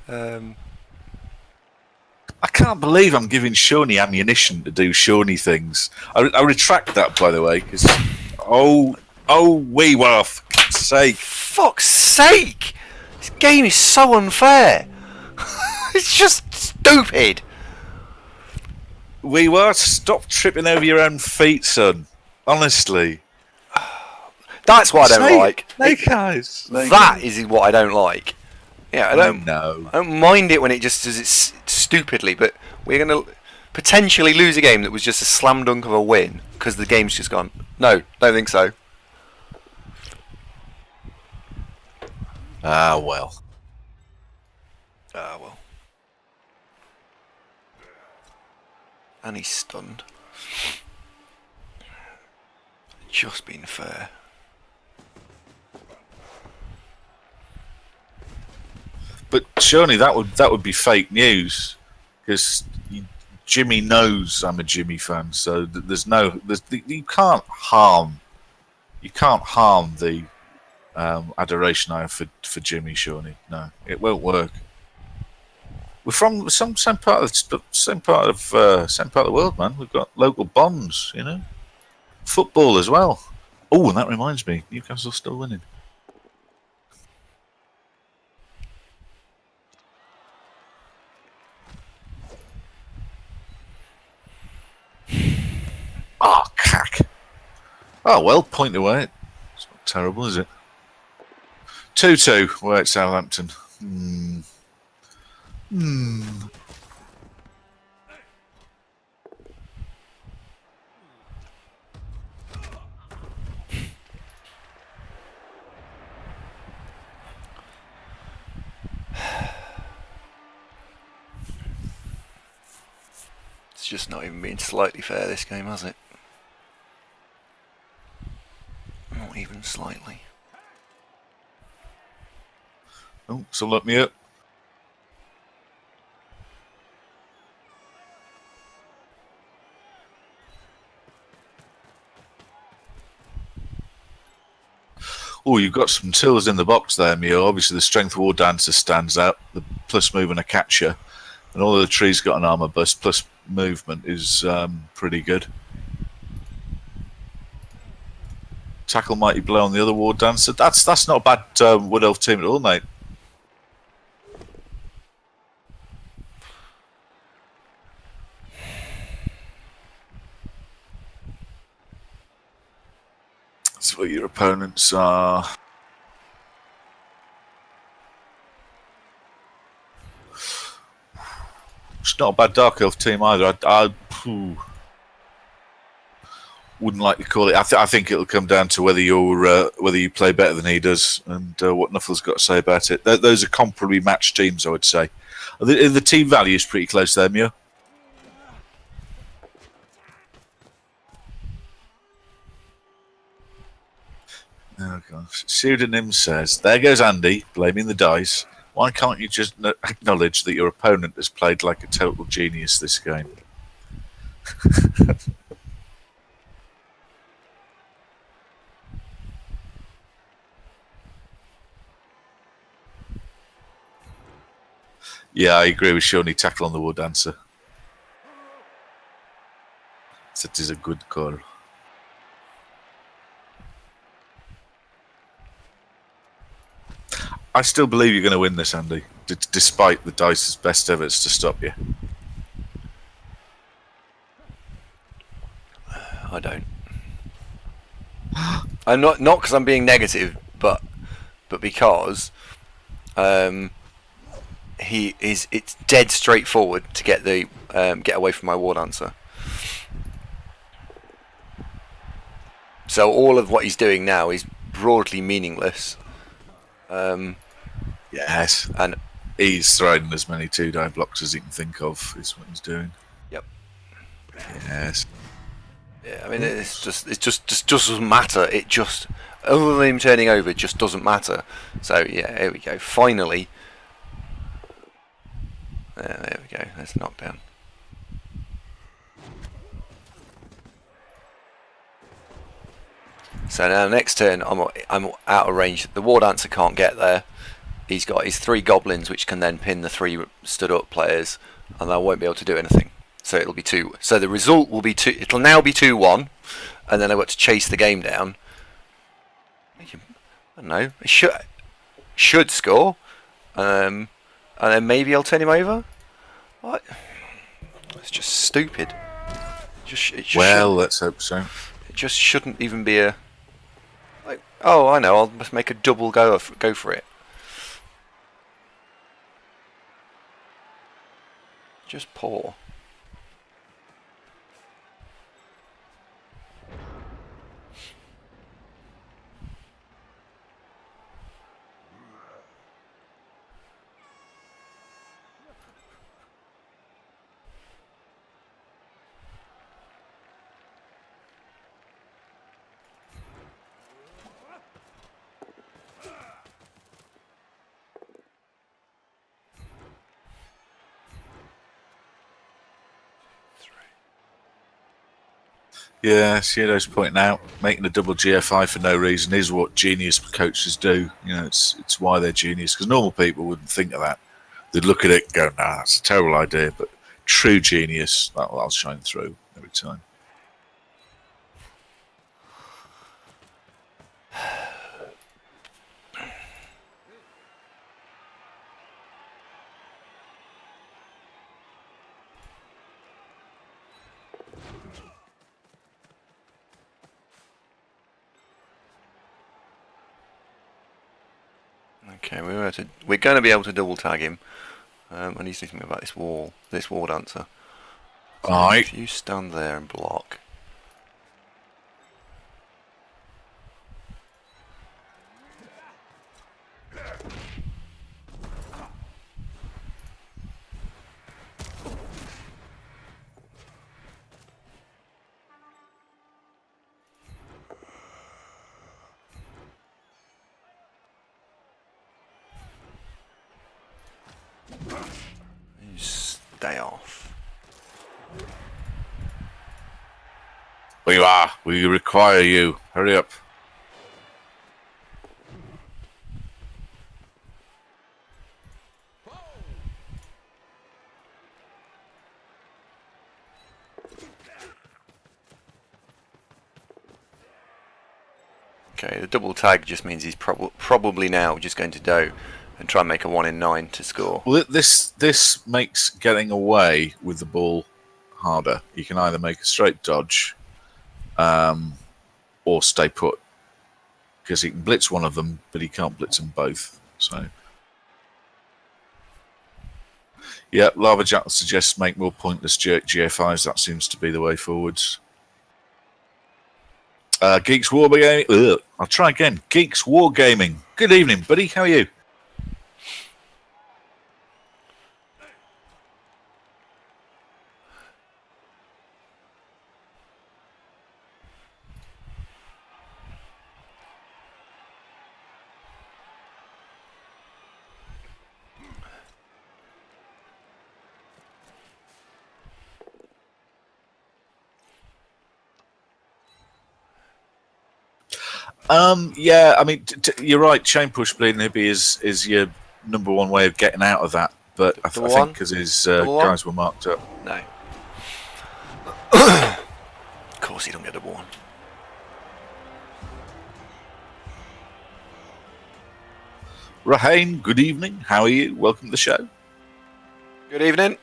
I can't believe I'm giving Shawnee ammunition to do Shawnee things. I retract that, by the way, because we were, for God's sake. Fuck's sake! This game is so unfair. It's just stupid. We were, stop tripping over your own feet, son. Honestly. That's what I don't like. Snake eyes. That is what I don't like. Yeah, I don't mind it when it just does it stupidly, but we're going to potentially lose a game that was just a slam dunk of a win because the game's just gone. No, don't think so. Ah, well. Ah, well. And he's stunned. Just been fair. But surely that would be fake news, because Jimmy knows I'm a Jimmy fan, so you can't harm the adoration I have for Jimmy. Surely, no, it won't work. We're from same part of the world, man. We've got local bonds, you know. Football as well. Oh, and that reminds me, Newcastle's still winning. Ah, cack. Oh, well, point away. It's not terrible, is it? 2-2. We're at Southampton. It's just not even been slightly fair, this game, has it? Not even slightly. Oh, so let me up. Oh, you've got some tills in the box there, Mio. Obviously, the Strength War Dancer stands out. The plus move and a catcher, and all of the trees got an armor bust plus movement is pretty good. Tackle Mighty Blow on the other War Dancer. That's not a bad Wood Elf team at all, mate. That's what your opponents are. It's not a bad Dark Elf team either. I wouldn't like to call it. I think it'll come down to whether you play better than he does and what Nuffle's got to say about it. Those are comparably matched teams, I would say. The team value is pretty close there, Muir. Oh gosh. Pseudonym says, "There goes Andy blaming the dice. Why can't you just acknowledge that your opponent has played like a total genius this game?" Yeah, I agree with Shawnee. Tackle on the War Dancer. That is a good call. I still believe you're going to win this, Andy, despite the dice's best efforts to stop you. I don't. I'm not because I'm being negative, but because it's dead straightforward to get the get away from my War Dancer. So all of what he's doing now is broadly meaningless. Yes, and he's throwing as many 2-die blocks as he can think of. Is what he's doing. Yep. Yes. Yeah, I mean it just doesn't matter. It just, other than him turning over, it just doesn't matter. So yeah, here we go. Finally. There we go. There's a knockdown. So now next turn, I'm out of range. The War Dancer can't get there. He's got his 3 goblins, which can then pin the 3 stood up players, and I won't be able to do anything. So it'll be 2. So the result will be 2. It'll now be 2-1, and then I've got to chase the game down. I don't know. It should score, and then maybe I'll turn him over. What? It's just stupid. Let's hope so. It just shouldn't even be a. Like, oh, I know. I'll just make a double go for it. Just poor. Yeah, Cio's pointing out making a double GFI for no reason is what genius coaches do. You know, it's why they're genius, because normal people wouldn't think of that. They'd look at it and go, "Nah, that's a terrible idea." But true genius, that'll shine through every time. Okay, we're going to be able to double tag him. I need to think about this War Dancer. So Alright. if you stand there and block. You stay off. Where you are. We require you. Hurry up. Okay, the double tag just means he's probably now just going to go and try and make a 1 in 9 to score. Well, this makes getting away with the ball harder. You can either make a straight dodge, or stay put, because he can blitz one of them, but he can't blitz them both. So, yeah, Lava Jackal suggests make more pointless GA5s. That seems to be the way forwards. Geeks Wargaming. I'll try again. Geeks Wargaming. Good evening, buddy. How are you? Yeah, I mean, you're right. Chain push bleeding hippie is your number one way of getting out of that. But I think because his guys were marked up. No. Of course, he don't get double one. Rahane, good evening. How are you? Welcome to the show. Good evening.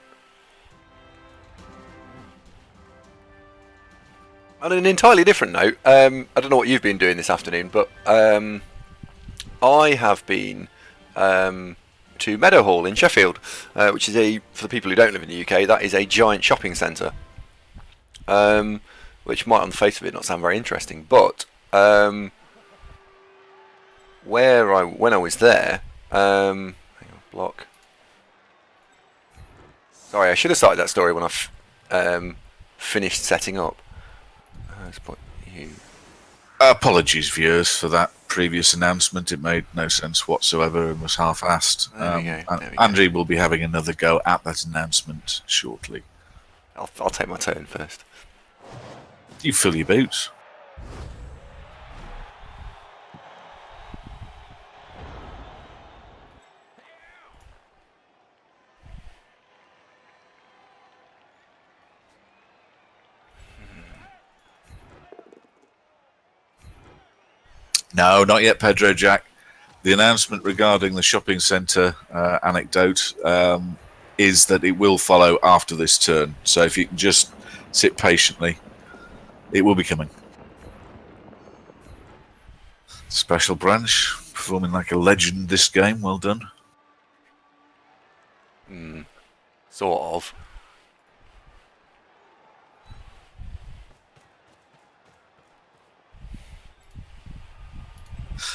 On an entirely different note, I don't know what you've been doing this afternoon, but I have been to Meadowhall in Sheffield, which is for the people who don't live in the UK, that is a giant shopping centre, which might on the face of it not sound very interesting, but when I was there, hang on, block. Sorry, I should have started that story when I finished setting up. Apologies, viewers, for that previous announcement. It made no sense whatsoever and was half-assed. Andrew will be having another go at that announcement shortly. I'll take my turn first. You fill your boots. No, not yet, Pedro Jack. The announcement regarding the shopping centre anecdote is that it will follow after this turn. So if you can just sit patiently, it will be coming. Special branch, performing like a legend this game. Well done. Sort of.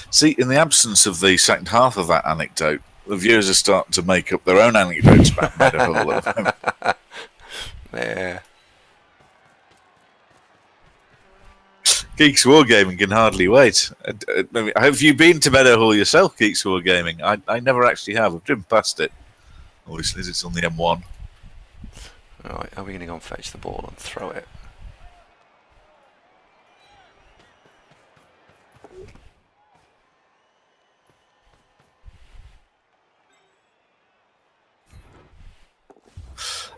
See, in the absence of the second half of that anecdote, the viewers are starting to make up their own anecdotes about Meadowhall. Yeah. Geeks Wargaming can hardly wait. Have you been to Meadowhall yourself, Geeks Wargaming? I never actually have. I've driven past it. Obviously, it's on the M1. Right, are we going to go and fetch the ball and throw it?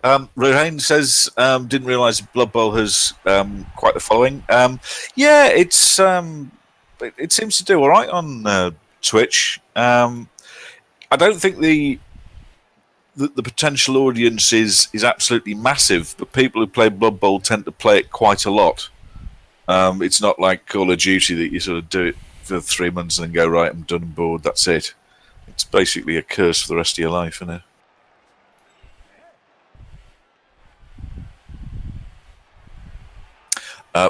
Rohane says, didn't realise Blood Bowl has quite the following. Yeah, it seems to do all right on Twitch. I don't think the potential audience is absolutely massive, but people who play Blood Bowl tend to play it quite a lot. It's not like Call of Duty that you sort of do it for 3 months and then go, right, I'm done and bored, that's it. It's basically a curse for the rest of your life, isn't it?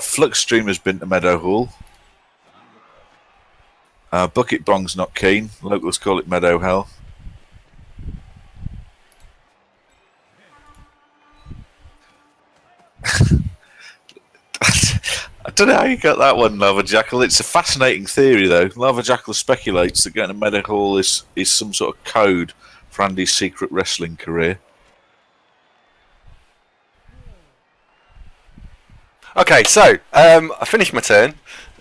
Flux Streamer's been to Meadowhall. Bucket Bong's not keen. Locals call it Meadow Hell. I don't know how you got that one, Lava Jackal. It's a fascinating theory, though. Lava Jackal speculates that going to Meadowhall is some sort of code for Andy's secret wrestling career. Okay, so I finished my turn,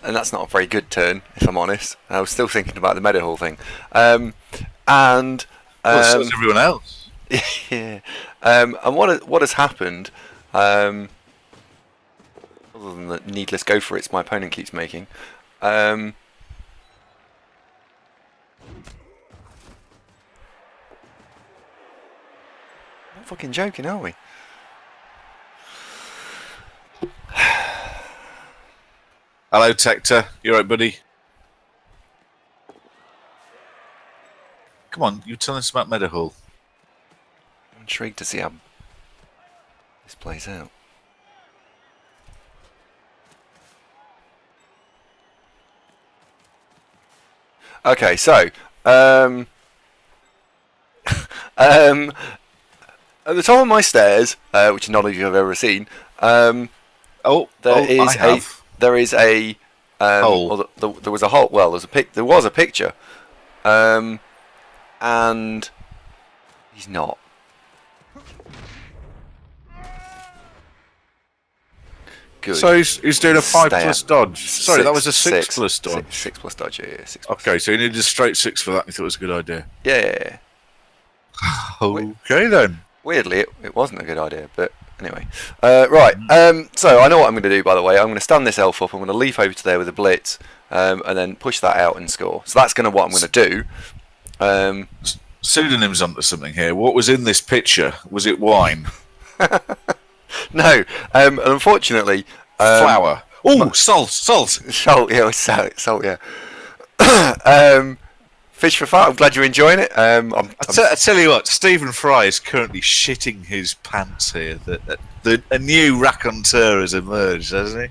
and that's not a very good turn, if I'm honest. I was still thinking about the Meadowhall thing, so is everyone else. Yeah. And what has happened? Other than the needless go for it's my opponent keeps making, fucking joking, are we? Hello, Tector. You alright, buddy? Come on, you were telling us about Meadowhall. I'm intrigued to see how this plays out. Okay, so at the top of my stairs, which none of you have ever seen, there is a hole. or there was a hole. Well, there was a picture, and he's not. Good. So he's doing a 5 Stay plus out. dodge. Sorry, that was a 6 plus dodge. 6 plus dodge, yeah. 6 plus. Okay, so you needed a straight 6 for that. You thought it was a good idea. Yeah. Okay then. Weirdly, it wasn't a good idea, but anyway. Right, so I know what I'm going to do, by the way. I'm going to stand this elf up, I'm going to leap over to there with a blitz, and then push that out and score. So that's what I'm going to do. Pseudonyms onto something here. What was in this picture? Was it wine? No, unfortunately... Flour. Oh, salt. Salt, yeah, salt, yeah. Fish for fun. I'm glad you're enjoying it. I tell you what, Stephen Fry is currently shitting his pants here. A new raconteur has emerged, hasn't he?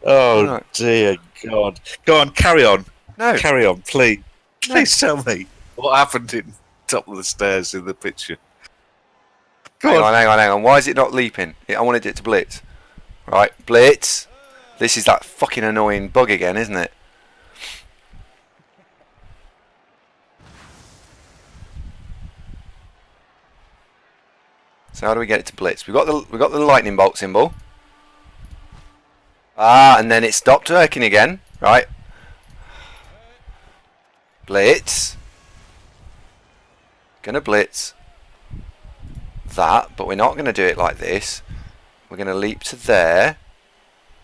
Oh, right. Dear God. Go on, carry on. No. Carry on, please. Please tell me what happened in top of the stairs in the picture. Hang on. Why is it not leaping? I wanted it to blitz. Right, blitz. This is that fucking annoying bug again, isn't it? So how do we get it to blitz? We got the lightning bolt symbol. And then it stopped working again. Right. Blitz. Gonna blitz that, but we're not going to do it like this. We're going to leap to there.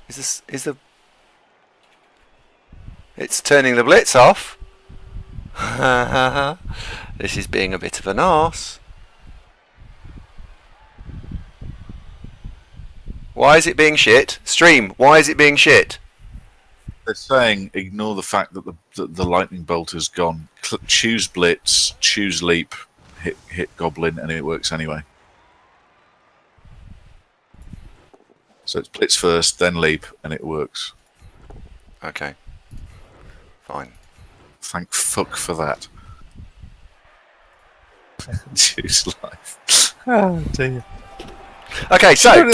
It's turning the blitz off. This is being a bit of an arse. Why is it being shit? Stream, why is it being shit? They're saying ignore the fact that the lightning bolt has gone. Choose blitz, choose leap, hit goblin, and it works anyway. So it's blitz first, then leap, and it works. Okay. Fine. Thank fuck for that. Choose life. Oh dear. Okay, so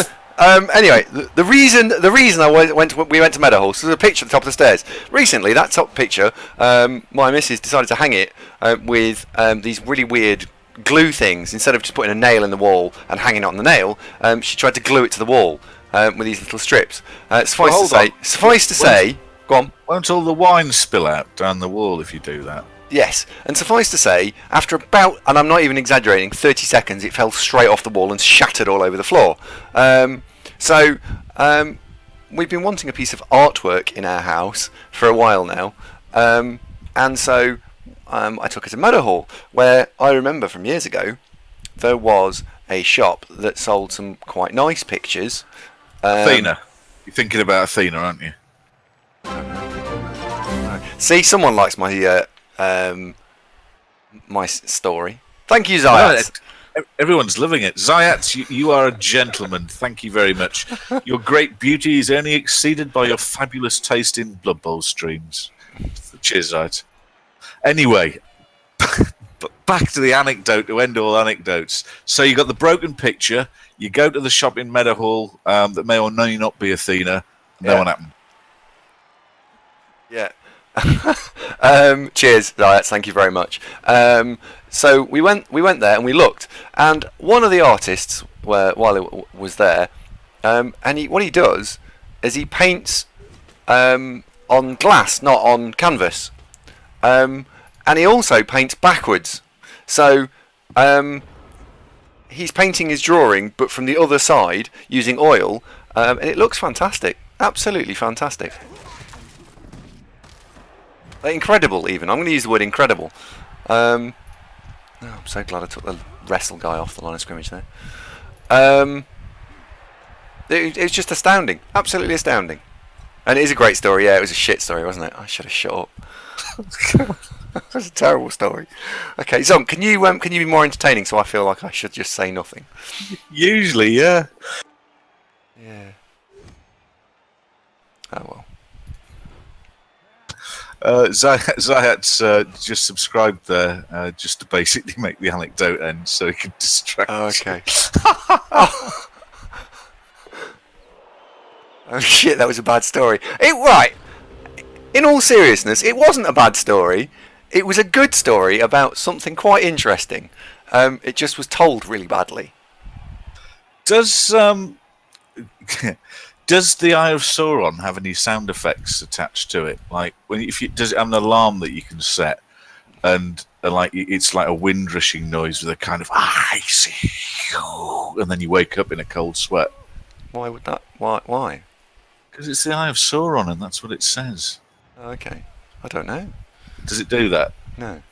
anyway, the reason we went to Meadowhall, so there's a picture at the top of the stairs. Recently, that top picture, my missus decided to hang it with these really weird glue things. Instead of just putting a nail in the wall and hanging it on the nail, she tried to glue it to the wall with these little strips. Suffice to say, go on. Won't all the wine spill out down the wall if you do that? Yes, and suffice to say, after about, and I'm not even exaggerating, 30 seconds, it fell straight off the wall and shattered all over the floor. We've been wanting a piece of artwork in our house for a while now, and so I took it to Meadowhall, where I remember from years ago, there was a shop that sold some quite nice pictures. Athena. You're thinking about Athena, aren't you? See, someone likes my my story. Thank you, Zayat. Everyone's loving it. Zayat, you are a gentleman. Thank you very much. Your great beauty is only exceeded by your fabulous taste in Blood Bowl streams. Cheers, Zayat. Anyway, back to the anecdote to end all anecdotes. So you got the broken picture. You go to the shop in Meadowhall that may or may not be Athena. No one happened. Yeah. Cheers, Zayat. Thank you very much. So we went there and we looked, and one of the artists, while it was there, and what he does is he paints on glass, not on canvas, and he also paints backwards. So he's painting his drawing, but from the other side using oil, and it looks fantastic, absolutely fantastic. Incredible, even. I'm going to use the word incredible. No, I'm so glad I took the wrestle guy off the line of scrimmage there. It's just astounding, absolutely astounding, and it is a great story. Yeah, it was a shit story, wasn't it? I should have shut up. It was a terrible story. Okay, Zom, can you be more entertaining? So I feel like I should just say nothing. Usually, yeah. Yeah. Oh well. Zayat's just subscribed there just to basically make the anecdote end so he can distract. Oh, okay. Oh shit, that was a bad story. Right. In all seriousness, it wasn't a bad story. It was a good story about something quite interesting. It just was told really badly. Does does the Eye of Sauron have any sound effects attached to it? Like does it have an alarm that you can set, and like it's like a wind rushing noise with a kind of I see you, and then you wake up in a cold sweat. Why would that? Why? Because it's the Eye of Sauron, and that's what it says. Okay, I don't know. Does it do that? No.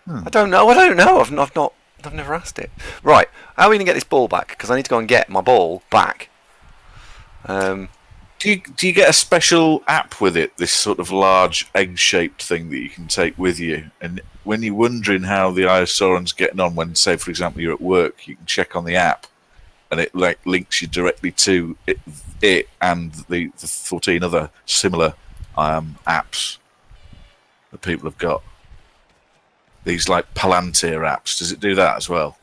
I don't know. I've never asked it. Right, how are we gonna get this ball back? Because I need to go and get my ball back. Do you get a special app with it? This sort of large egg-shaped thing that you can take with you, and when you're wondering how the Eye of Sauron's getting on, when say for example you're at work, you can check on the app, and it like links you directly to it and the 14 other similar apps that people have got. These like Palantir apps. Does it do that as well?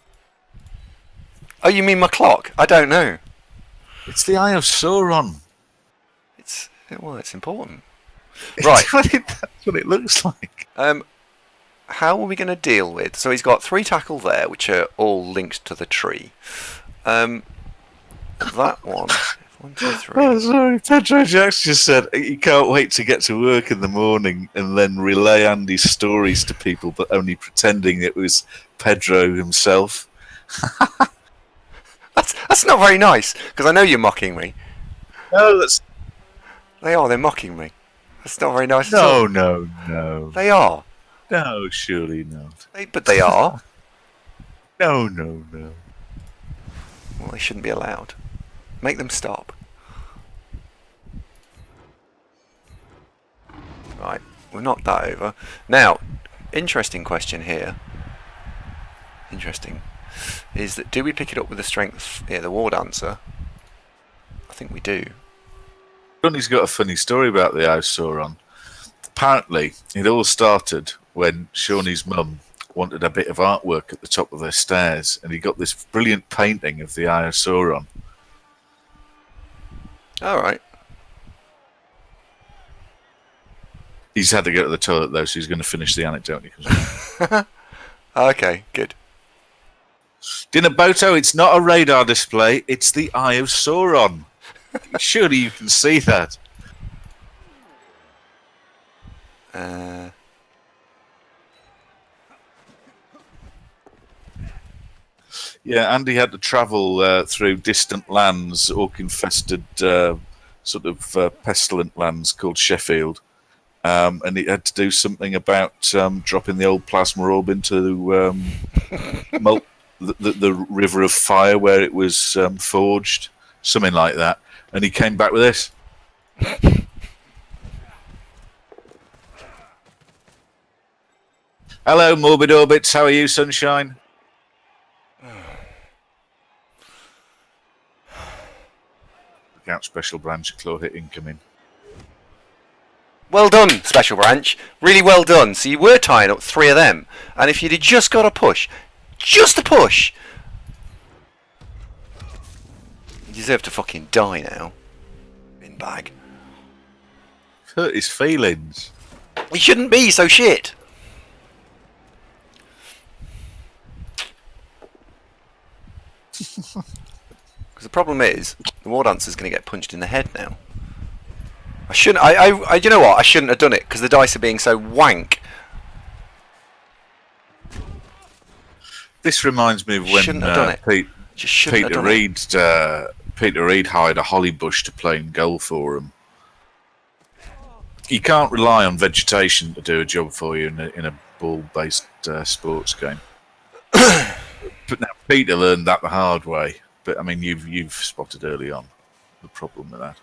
Oh, you mean my clock? I don't know. It's the Eye of Sauron. It's important. Right. That's what it looks like. How are we going to deal with? So he's got 3 tackle there, which are all linked to the tree. That one. 1, 2, 3. Oh, sorry. Pedro Jacks just said he can't wait to get to work in the morning and then relay Andy's stories to people, but only pretending it was Pedro himself. That's not very nice, because I know you're mocking me. No, that's... They're mocking me. That's not very nice at all. No. They are. No, surely not. But they are. No. Well, they shouldn't be allowed. Make them stop. Right, we've knocked that over. Now, interesting question here. Interesting. Is that do we pick it up with the strength? Yeah, the war dancer. I think we do. Johnny's got a funny story about the Eye of Sauron. Apparently, it all started when Shawnee's mum wanted a bit of artwork at the top of their stairs, and he got this brilliant painting of the Eye of Sauron. All right. He's had to go to the toilet though, so he's going to finish the anecdote when he comes back. Okay, good. Dinaboto, it's not a radar display, it's the Eye of Sauron. Surely you can see that. Yeah, Andy had to travel through distant lands, orc-infested, sort of pestilent lands called Sheffield. And he had to do something about dropping the old plasma orb into the river of fire where it was forged, something like that. And he came back with this. Hello, Morbid Orbits. How are you, Sunshine? Look out, Special Branch, claw hit incoming. Well done, Special Branch. Really well done. So you were tying up 3 of them. And if you'd just got a push, just a push, you deserve to fucking die now. Bin bag. Hurt his feelings. You shouldn't be so shit. Because the problem is, the war dancer's going to get punched in the head now. I shouldn't. You know what? I shouldn't have done it because the dice are being so wank. This reminds me of when Peter Reid hired a holly bush to play in goal for him. You can't rely on vegetation to do a job for you in a ball-based sports game. But now Peter learned that the hard way. But I mean, you've spotted early on the problem with that.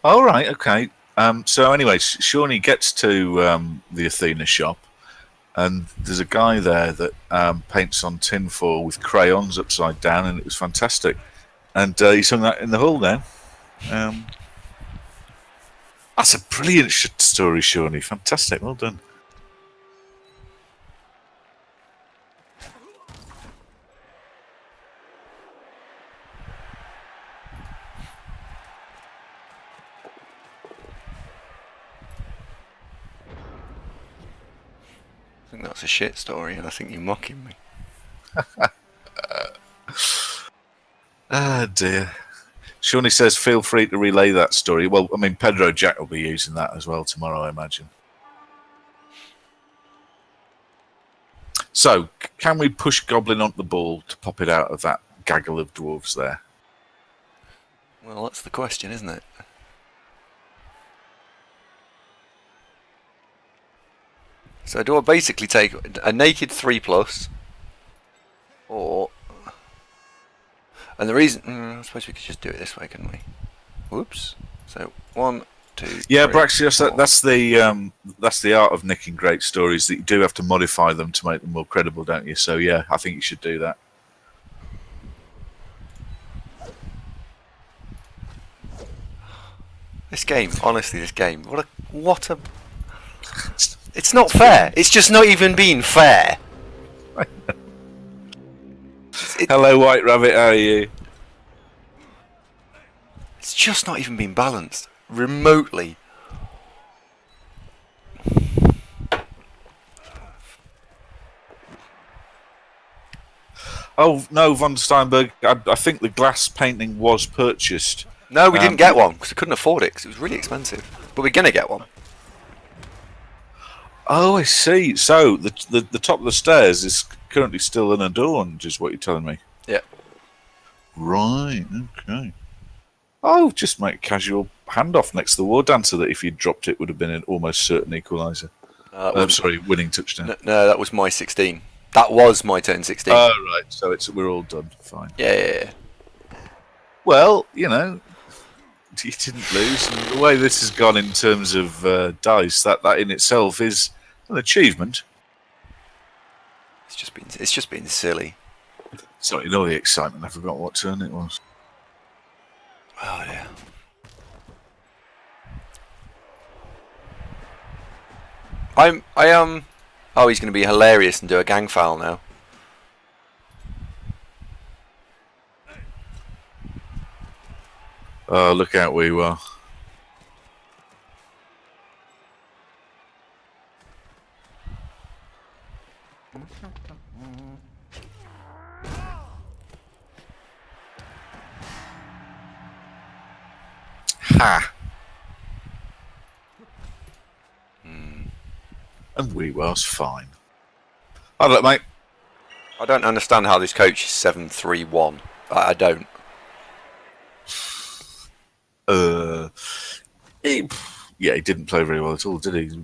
All right, okay. So anyway, Shawnee gets to the Athena shop, and there's a guy there that paints on tinfoil with crayons upside down, and it was fantastic. And he's hung that in the hall now. That's a brilliant story, Shawnee. Fantastic, well done. I think that's a shit story, and I think you're mocking me. Ah, dear. Shawnee says, feel free to relay that story. Well, I mean, Pedro Jack will be using that as well tomorrow, I imagine. So, can we push Goblin onto the ball to pop it out of that gaggle of dwarves there? Well, that's the question, isn't it? So do I basically take a naked 3+, or... And the reason... I suppose we could just do it this way, couldn't we? Whoops. So, 1, 2, Yeah, 3, Braxios, 4. that's the art of nicking great stories, that you do have to modify them to make them more credible, don't you? So, yeah, I think you should do that. This game, honestly, this game, what a... It's not fair. It's just not even being fair. Hello, White Rabbit, how are you? It's just not even being balanced. Remotely. Oh, no, von Steinberg, I think the glass painting was purchased. No, we didn't get one, because we couldn't afford it, because it was really expensive. But we're going to get one. Oh, I see. So, the top of the stairs is currently still unadorned, is what you're telling me? Yeah. Right, okay. Oh, just make a casual handoff next to the War Dancer that if you'd dropped it would have been an almost certain equaliser. Sorry, winning touchdown. No, that was my 16. That was my turn 16. Oh, right. So we're all done. Fine. Yeah. Well, you know, you didn't lose. And the way this has gone in terms of dice, that in itself is an achievement. It's just been silly. Sorry, in all the excitement, I forgot what turn it was. Oh, yeah. I am. Oh, he's going to be hilarious and do a gang foul now. Oh, look out we were. Ha! And we was fine. Oh, look, mate. I don't understand how this coach is 7-3-1. I don't. He didn't play very well at all, did he?